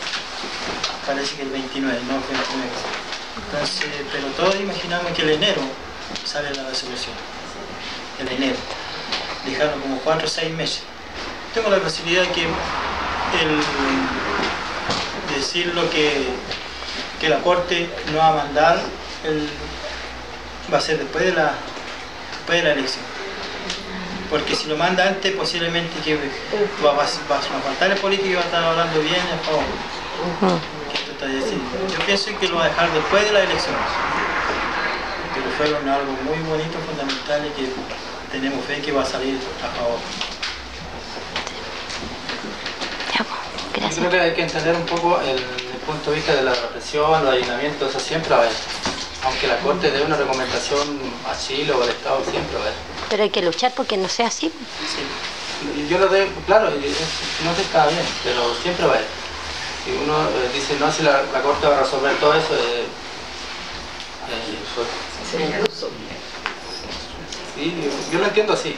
E: Parece que el 29, no el 29. Entonces, pero todos imaginamos que el enero sale la resolución. El enero. Dejaron como 4 o 6 meses. Tengo la posibilidad de que decir lo que la Corte no va a mandar va a ser después de la elección, porque si lo manda antes posiblemente que va a faltar el político y va a estar hablando bien a favor. Yo pienso que lo va a dejar después de la elección, pero fueron algo muy bonito, fundamental, y que tenemos fe que va a salir a favor.
B: Yo creo que hay que entender un poco el punto de vista de la represión, los allanamientos, eso siempre va a haber. Aunque la Corte dé una recomendación a Chile o al Estado, siempre va a haber.
J: Pero hay que luchar porque no sea así.
B: Sí. Yo lo doy, claro, no se está bien, pero siempre va a haber. Si uno dice, no, si la Corte va a resolver todo eso, sí, yo lo entiendo así.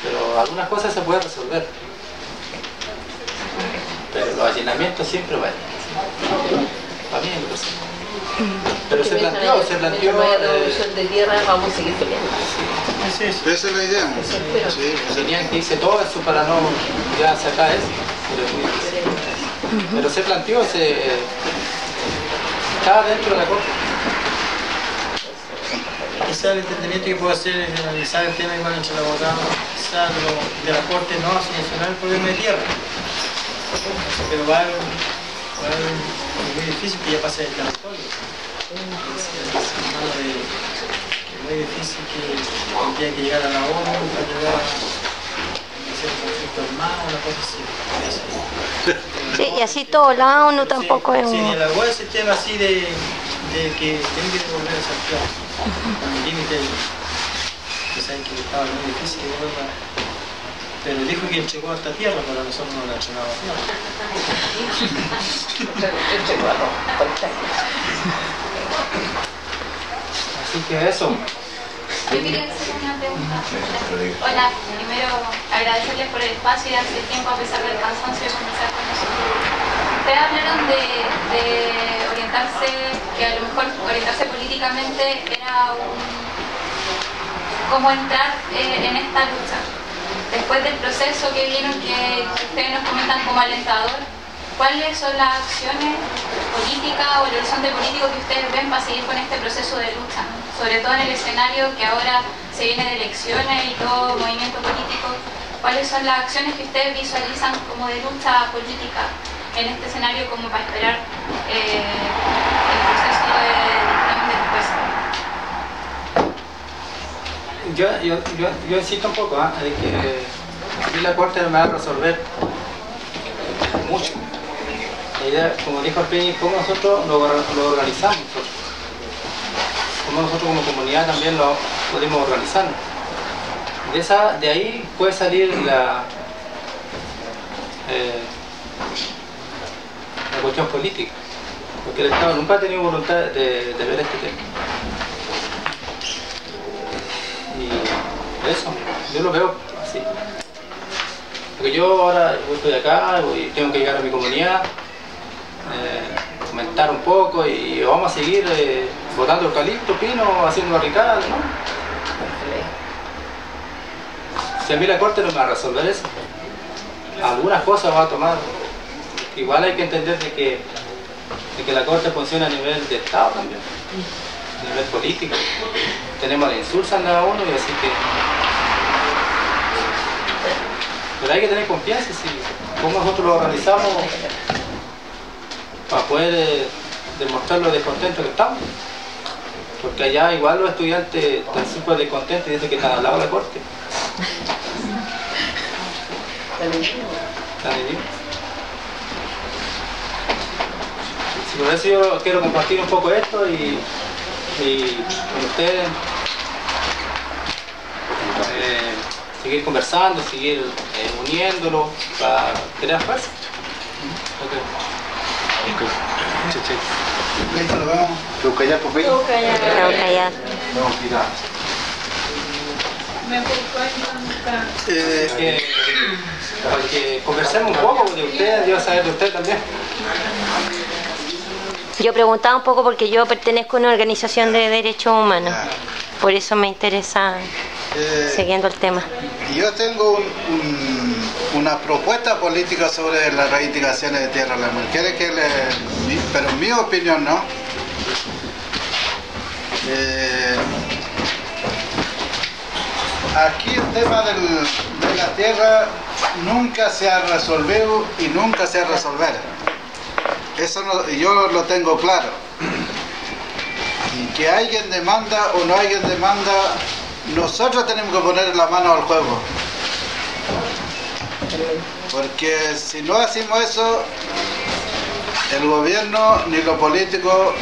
B: Pero algunas cosas se pueden resolver. Pero los allanamientos siempre va a haber. para mí me parece. Pero se planteó
K: la revolución de tierra, vamos a seguir peleando.
D: Sí. Esa es la idea.
B: Sí, tenían que irse todo eso para no ya sacar eso. Pero se planteó, estaba dentro de la corte.
E: Quizá el entendimiento que puedo hacer es analizar el tema igual entre el abogado, quizá de la corte no a solucionar el problema de tierra. Pero va a haber muy difícil que ya pase el territorio. Es muy difícil que tendría que llegar a la ONU para llegar a hacer un conflicto armado, una cosa así.
J: Sí, y así todo, la ONU tampoco es un...
E: Sí, ni el agua es el tema así de que tienen que devolver a Santiago. Con el límite, que saben que estaba muy difícil de devolver. Pero dijo que entregó hasta tierra, pero nosotros no la entregamos a tierra.
B: Así que eso.
F: Yo quería hacer una pregunta. Hola, primero agradecerles por el espacio y darse el tiempo a pesar del cansancio de conversar con nosotros. Ustedes hablaron de orientarse, que a lo mejor orientarse políticamente era cómo entrar en esta lucha. Después del proceso que vieron que ustedes nos comentan como alentador, ¿cuáles son las acciones políticas o el horizonte político que ustedes ven para seguir con este proceso de lucha? Sobre todo en el escenario que ahora se viene de elecciones y todo movimiento político, ¿cuáles son las acciones que ustedes visualizan como de lucha política en este escenario como para esperar el proceso de dictamen del juez?
B: Yo insisto un poco, de que aquí la Corte no me va a resolver mucho. La idea, como dijo Arpeñi, cómo nosotros lo organizamos nosotros. Cómo nosotros como comunidad también lo podemos organizar. De ahí puede salir la cuestión política, porque el Estado nunca ha tenido voluntad de ver este tema. Y eso, yo lo veo así. Porque yo ahora estoy acá y tengo que llegar a mi comunidad, comentar un poco y vamos a seguir botando eucalipto, pino, haciendo barricadas, ¿no? Si a mí la Corte no me va a resolver eso, algunas cosas va a tomar. Igual hay que entender de que la Corte funciona a nivel de Estado también, a nivel político. Tenemos la insulsa en la ONU y así que... Pero hay que tener confianza si cómo nosotros lo organizamos para poder demostrar lo descontentos que estamos. Porque allá igual los estudiantes están súper descontentos y dicen que están al lado de la Corte. Por eso yo quiero compartir un poco esto y con ustedes seguir conversando, seguir uniéndolo para crear fuerza. Para que conversemos un poco de ustedes, yo voy a saber de ustedes también.
J: Yo preguntaba un poco porque yo pertenezco a una organización de derechos humanos, por eso me interesa siguiendo el tema.
D: Yo tengo una propuesta política sobre las reivindicaciones de tierra alemana. ¿Quiere que pero en mi opinión no? Aquí el tema de la tierra nunca se ha resolvido y nunca se resolverá. Eso yo lo tengo claro. Y que alguien demanda o no alguien demanda, nosotros tenemos que poner la mano al juego. Porque si no hacemos eso, el gobierno ni los políticos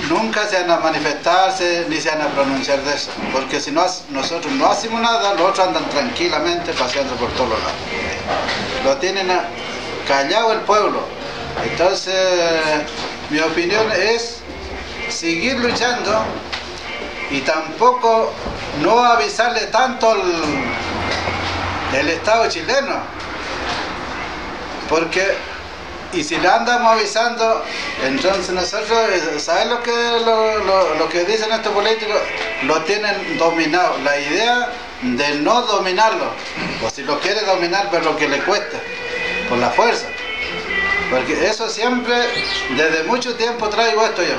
D: nunca se van a manifestarse ni se van a pronunciar de eso. Porque si nosotros no hacemos nada, los otros andan tranquilamente paseando por todos lados. Lo tienen callado el pueblo. Entonces, mi opinión es seguir luchando y tampoco no avisarle tanto el Estado chileno, porque Y si le andamos avisando, entonces nosotros, ¿sabes lo que dicen estos políticos? Lo tienen dominado. La idea de no dominarlo, o si lo quiere dominar, pero lo que le cuesta, por la fuerza. Porque eso siempre, desde mucho tiempo traigo esto yo.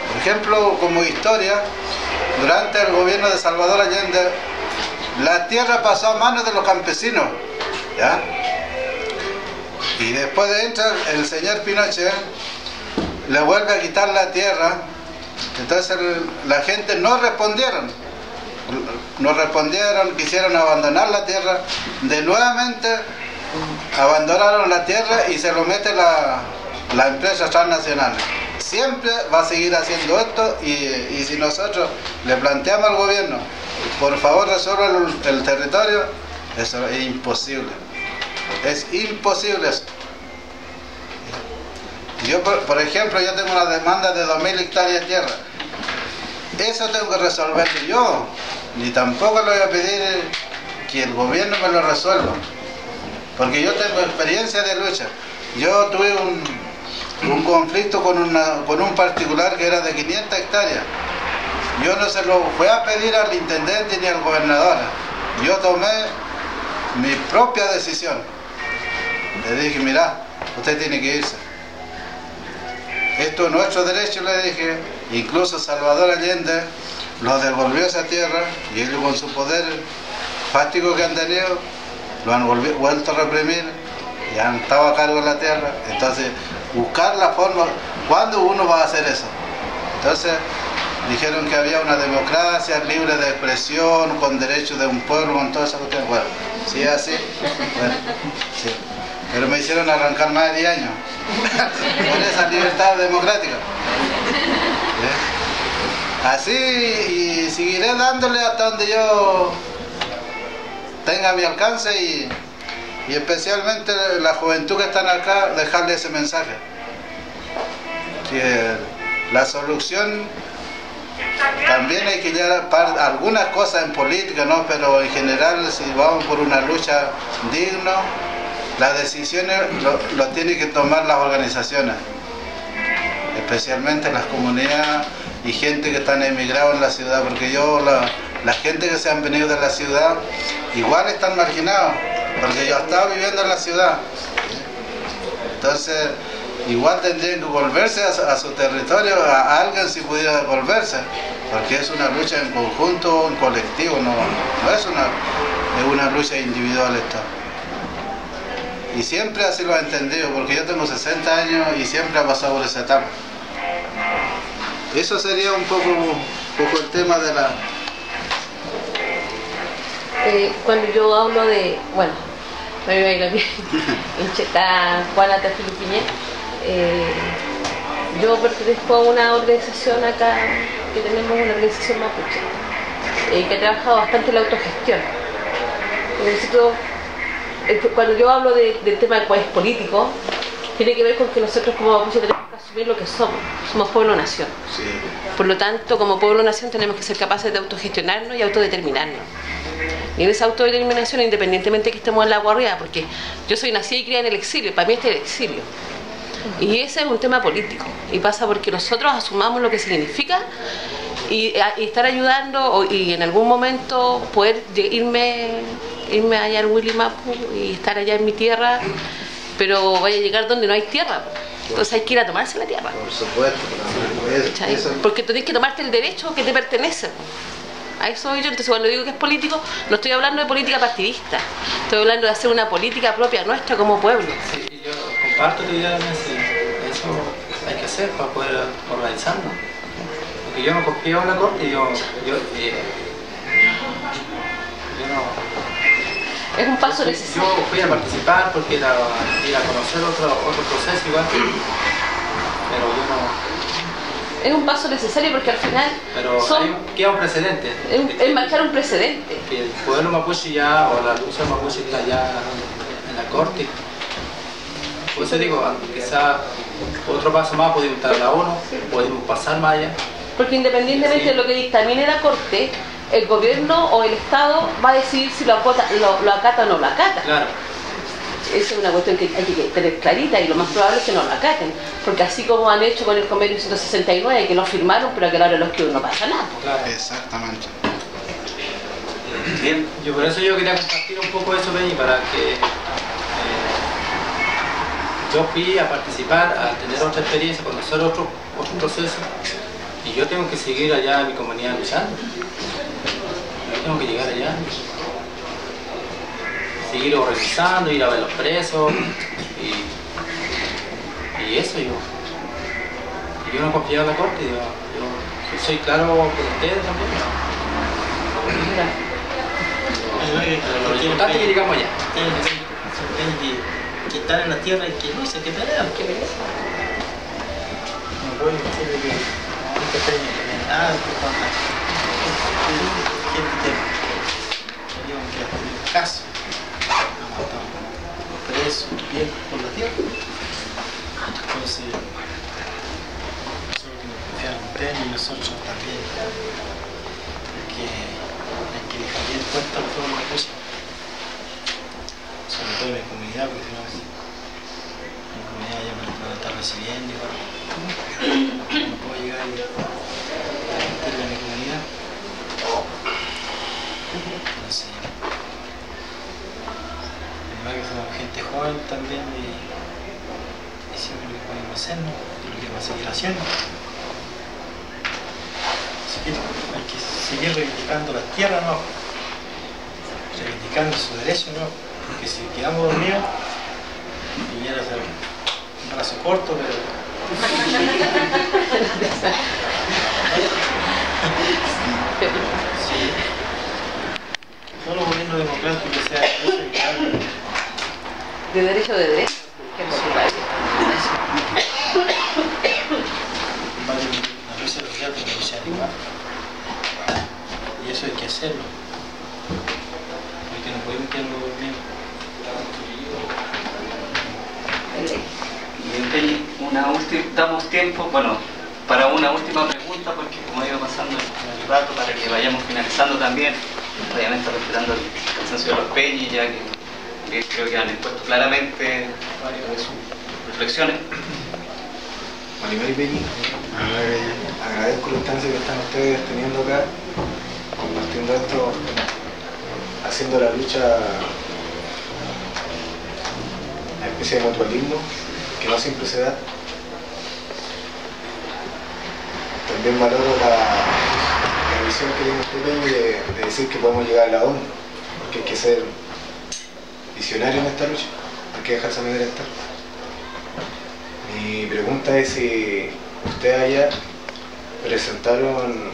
D: Por ejemplo, como historia, durante el gobierno de Salvador Allende, la tierra pasó a manos de los campesinos, ¿ya? Y después de entrar el señor Pinochet, le vuelve a quitar la tierra. Entonces la gente no respondieron, quisieron abandonar la tierra, de nuevamente abandonaron la tierra y se lo mete la empresa transnacional. Siempre va a seguir haciendo esto y si nosotros le planteamos al gobierno, por favor resuelva el territorio, eso es imposible. Es imposible eso. Yo, por ejemplo, yo tengo una demanda de 2000 hectáreas de tierra. Eso tengo que resolverlo yo. Ni tampoco le voy a pedir que el gobierno me lo resuelva. Porque yo tengo experiencia de lucha. Yo tuve un conflicto con un particular que era de 500 hectáreas. Yo no se lo fui a pedir al intendente ni al gobernador. Yo tomé mi propia decisión. Le dije, mira, usted tiene que irse. Esto es nuestro derecho, le dije. Incluso Salvador Allende lo devolvió a esa tierra y ellos con su poder fáctico que han tenido lo han vuelto a reprimir y han estado a cargo de la tierra. Entonces, buscar la forma, ¿cuándo uno va a hacer eso? Entonces, dijeron que había una democracia libre de expresión, con derechos de un pueblo, con todas esas cuestiones. Bueno, si es así, bueno, sí. Pero me hicieron arrancar más de 10 años por esa libertad democrática. Así, y seguiré dándole hasta donde yo tenga a mi alcance y especialmente la juventud que están acá, dejarle ese mensaje. Que la solución también hay que llevar algunas cosas en política, ¿no? Pero en general, si vamos por una lucha digna, las decisiones lo tienen que tomar las organizaciones, especialmente las comunidades y gente que están emigrados en la ciudad, porque la gente que se han venido de la ciudad igual están marginados, porque yo estaba viviendo en la ciudad. Entonces, igual tendrían que volverse a su territorio, a alguien si pudiera volverse, porque es una lucha en conjunto, en colectivo, no es una lucha individual esto. Y siempre así lo he entendido, porque yo tengo 60 años y siempre he pasado por esa etapa. Eso sería un poco el tema de la...
K: Cuando yo hablo de, bueno, me voy a ir bien, está Juana Tafiluquiñé, yo pertenezco a una organización acá, que tenemos una organización mapuche, que ha trabajado bastante en la autogestión. Cuando yo hablo del tema del país político, tiene que ver con que nosotros como mapuche tenemos que asumir lo que somos pueblo-nación.
D: Sí.
K: Por lo tanto, como pueblo-nación tenemos que ser capaces de autogestionarnos y autodeterminarnos. Y en esa autodeterminación, independientemente de que estemos en la agua arriba, porque yo soy nacida y criada en el exilio, para mí este es el exilio. Y ese es un tema político, y pasa porque nosotros asumamos lo que significa y estar ayudando y en algún momento poder irme allá en Willy Mapu y estar allá en mi tierra, pero vaya a llegar donde no hay tierra. Entonces hay que ir a tomarse la tierra.
D: Por supuesto.
K: Porque tú tienes que tomarte el derecho que te pertenece. A eso soy yo. Entonces cuando digo que es político, no estoy hablando de política partidista. Estoy hablando de hacer una política propia nuestra como pueblo.
B: Sí, yo comparto tu idea, sí. Eso hay que hacer para poder organizarnos. Porque yo no copié a la corte y yo no...
K: Es un paso necesario.
B: Yo fui a participar porque ir a conocer otro proceso igual, pero yo no...
K: Es un paso necesario porque al final...
B: Pero queda un precedente.
K: Es marcar un precedente.
B: Que el pueblo mapuche ya, o la lucha mapuche está ya en la corte. Por eso digo, quizá otro paso más podemos estar a la ONU, podemos pasar más allá.
K: Porque independientemente de lo que dictamine la corte, el gobierno o el Estado va a decidir si lo acata o no lo acata.
B: Claro.
K: esa es una cuestión que hay que tener clarita y lo más probable es que no lo acaten, porque así como han hecho con el convenio 169, que lo firmaron, pero que ahora los que no pasa nada.
D: Claro. Exactamente.
B: Bien, por eso yo quería compartir un poco eso, Peñi, para que yo fui a participar, a tener otra experiencia, conocer otro proceso, y yo tengo que seguir allá en mi comunidad luchando. Yo tengo que llegar allá, seguir organizando, ir a ver los presos, y eso yo no confío en la corte, yo soy claro con ustedes también. Lo importante es que llegamos allá.
E: Que están en la tierra y que lucha, que pelean.
K: ¿Qué merece?
E: No voy a decirle que no te pelean nada, gente que caso, ha matado presos, bien por la tierra. Entonces, nosotros que nos confiaron en Peña y nosotros también, que hay que dejar bien cuenta de todas las cosas, sobre todo en mi comunidad, porque si no, mi comunidad ya me van a estar recibiendo igual. No puedo llegar a mentirle a mi comunidad. Entonces, además que somos gente joven también y siempre lo que podemos hacer, ¿no? Y lo que vamos a seguir haciendo. Así que hay que seguir reivindicando la tierra, ¿no? Reivindicando su derecho, ¿no? Porque si quedamos dormidos, viniera a ser un brazo corto, pero... Sí. Solo los gobiernos democráticos sean
K: de derecho, que es lo que vale.
E: La lucha social tiene que luchar igual. Y eso hay que hacerlo. Porque no podemos quedarnos dormidos.
A: Bien, Peñi, damos tiempo, bueno, para una última pregunta, porque como ha ido pasando el rato, para que vayamos finalizando también, obviamente respetando el cansancio de los Peñi, ya que creo que han expuesto claramente varias de sus reflexiones.
G: Maribel Peñi, agradezco la instancia que están ustedes teniendo acá, compartiendo esto, haciendo la lucha una especie de mutualismo que no siempre se da. También valoro la visión que tiene usted, Peñi, de decir que podemos llegar a la ONU, porque hay que ser visionario en esta lucha, hay que dejarse amedrentar. Mi pregunta es si ustedes allá presentaron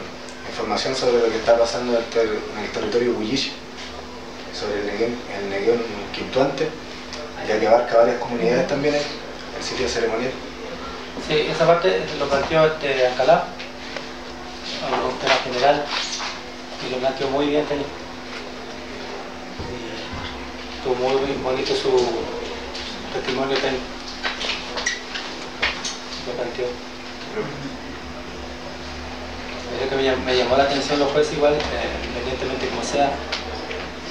G: información sobre lo que está pasando en el territorio Bulliche, sobre el Neguén Quintuante, ya que abarca varias comunidades también el sitio ceremonial.
B: Sí, esa parte lo planteó Alcalá, un tema general, y lo planteó muy bien también. Estuvo muy bonito su testimonio también. Lo planteó. Lo que me llamó la atención los jueces igual, independientemente como sea,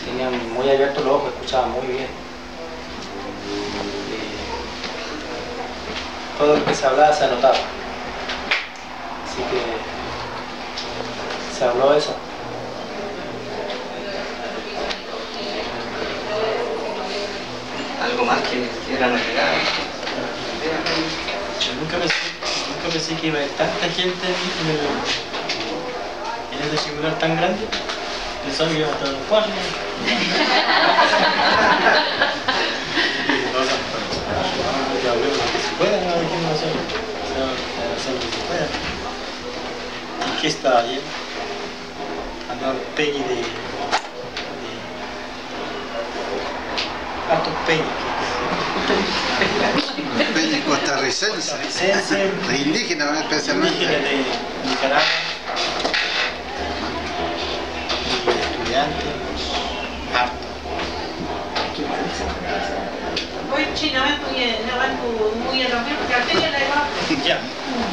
B: tenían muy abiertos los ojos, escuchaban muy bien. Y todo lo que se hablaba se anotaba. Así que se habló eso.
A: ¿Algo más que quieran agregar?
E: Yo nunca pensé que iba a haber tanta gente en ese tribunal tan grande. Pensaba que iba a estar los cuatro. Que hablemos lo que se pueda, no dijimos hacer lo que se pueda. ¿Y qué estaba ayer? Andaba Peñi de hartos Peñi.
D: Peñi costarricense, de indígenas especialmente.
E: Indígenas de Nicaragua, y estudiantes, hartos.
L: Hoy China muy a romper porque aquella la iba.
E: Ya,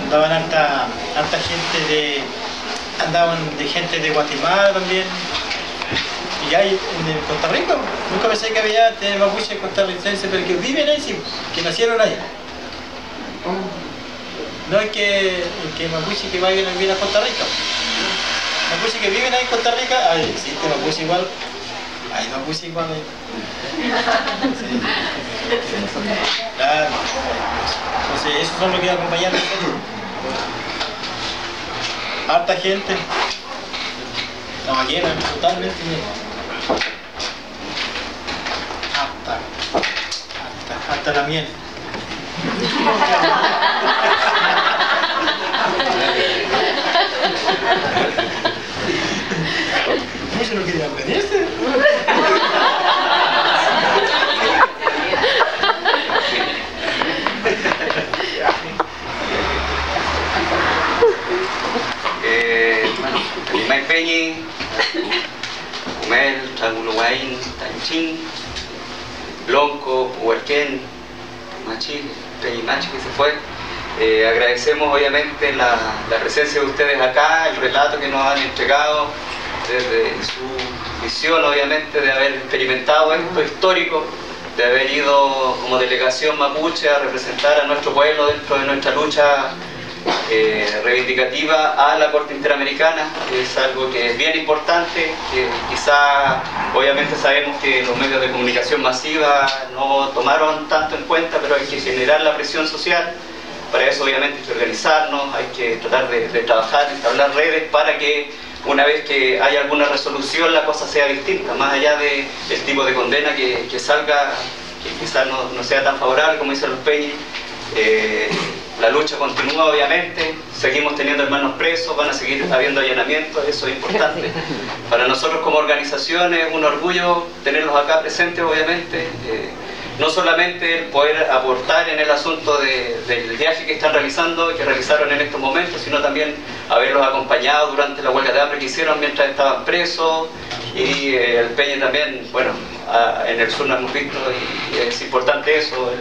E: andaban harta gente andaban de gente de Guatemala también, Y hay en Costa Rica, nunca pensé que había mapuches costarricenses, pero que viven ahí, sí, que nacieron allá. No es que mapuche que vayan a vivir a Costa Rica. Mapuche que viven ahí en Costa Rica, ahí existe mapuche igual. Hay mapuche igual ahí. Sí. Claro. Entonces, esos son los que acompañan a nosotros. Harta gente. Estaba llena, totalmente llena. Hasta la miel. Mucho no quería venirse.
A: Mai Peñi, Humel, Tranguluain, Tanchín, Blanco, Huerquén, Machi, Peñi Machi que se fue. Agradecemos obviamente la presencia de ustedes acá, el relato que nos han entregado desde su visión obviamente de haber experimentado esto histórico, de haber ido como delegación mapuche a representar a nuestro pueblo dentro de nuestra lucha reivindicativa a la Corte Interamericana. Es algo que es bien importante, que quizá obviamente sabemos que los medios de comunicación masiva no tomaron tanto en cuenta, pero hay que generar la presión social. Para eso obviamente hay que organizarnos, hay que tratar de trabajar, entablar redes para que una vez que haya alguna resolución la cosa sea distinta, más allá del tipo de condena que salga, que quizás no sea tan favorable como dicen los Peñi. La lucha continúa obviamente, seguimos teniendo hermanos presos, van a seguir habiendo allanamientos, eso es importante. Para nosotros como organización es un orgullo tenerlos acá presentes obviamente, no solamente el poder aportar en el asunto del viaje que están realizando, que realizaron en estos momentos, sino también haberlos acompañado durante la huelga de hambre que hicieron mientras estaban presos, y el Peñi también, bueno, en el sur lo hemos visto y es importante eso,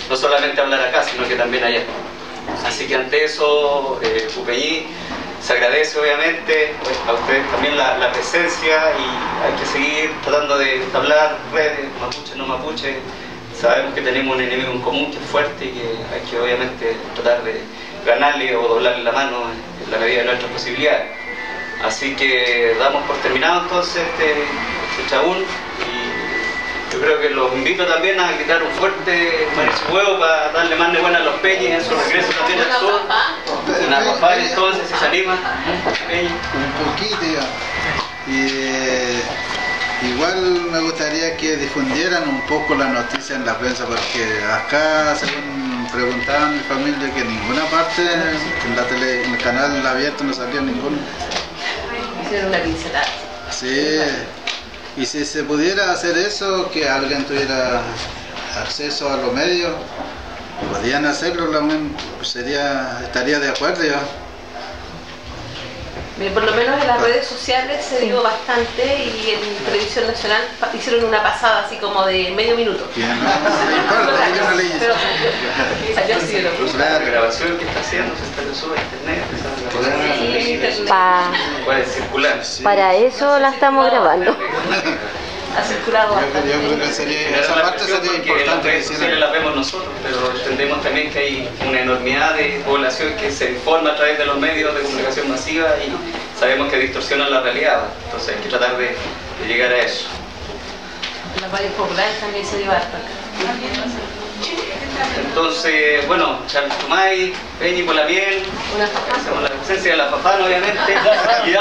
A: no solamente hablar acá, sino que también allá. Así que ante eso, Pupeñí se agradece obviamente a ustedes también la presencia, y hay que seguir tratando de entablar redes, mapuche, no mapuche. Sabemos que tenemos un enemigo en común que es fuerte y que hay que obviamente tratar de ganarle o doblarle la mano en la medida de nuestras posibilidades. Así que damos por terminado entonces este chabún, y yo creo que los invito también a gritar un fuerte huevo para darle más de buena a los Peñis en su regreso también al sur. Una papá entonces, si se anima.
D: Un poquito ya. Igual me gustaría que difundieran un poco la noticia en la prensa, porque acá, según preguntaban mi familia, que en ninguna parte, en el canal abierto no salió ningún.
K: Hicieron una pincelada.
D: Sí, y si se pudiera hacer eso, que alguien tuviera acceso a los medios, podían hacerlo, estaría de acuerdo yo.
K: Por lo menos en las redes sociales se dio bastante, y en Televisión Nacional hicieron una pasada así como de medio minuto.
A: La grabación que está haciendo se está subiendo a internet, puede circular.
J: Para eso la estamos grabando.
K: Ha circulado bastante.
D: Yo creo que esa parte sería importante.
A: Las redes sociales las vemos nosotros, pero entendemos también que hay una enormidad de población que se informa a través de los medios de comunicación masiva, y sabemos que distorsionan la realidad, entonces hay que tratar de llegar a eso.
K: En las radios populares también se dio harto.
A: Entonces, bueno, Chartumay, Peñi por la miel, hacemos la presencia de la papá obviamente, y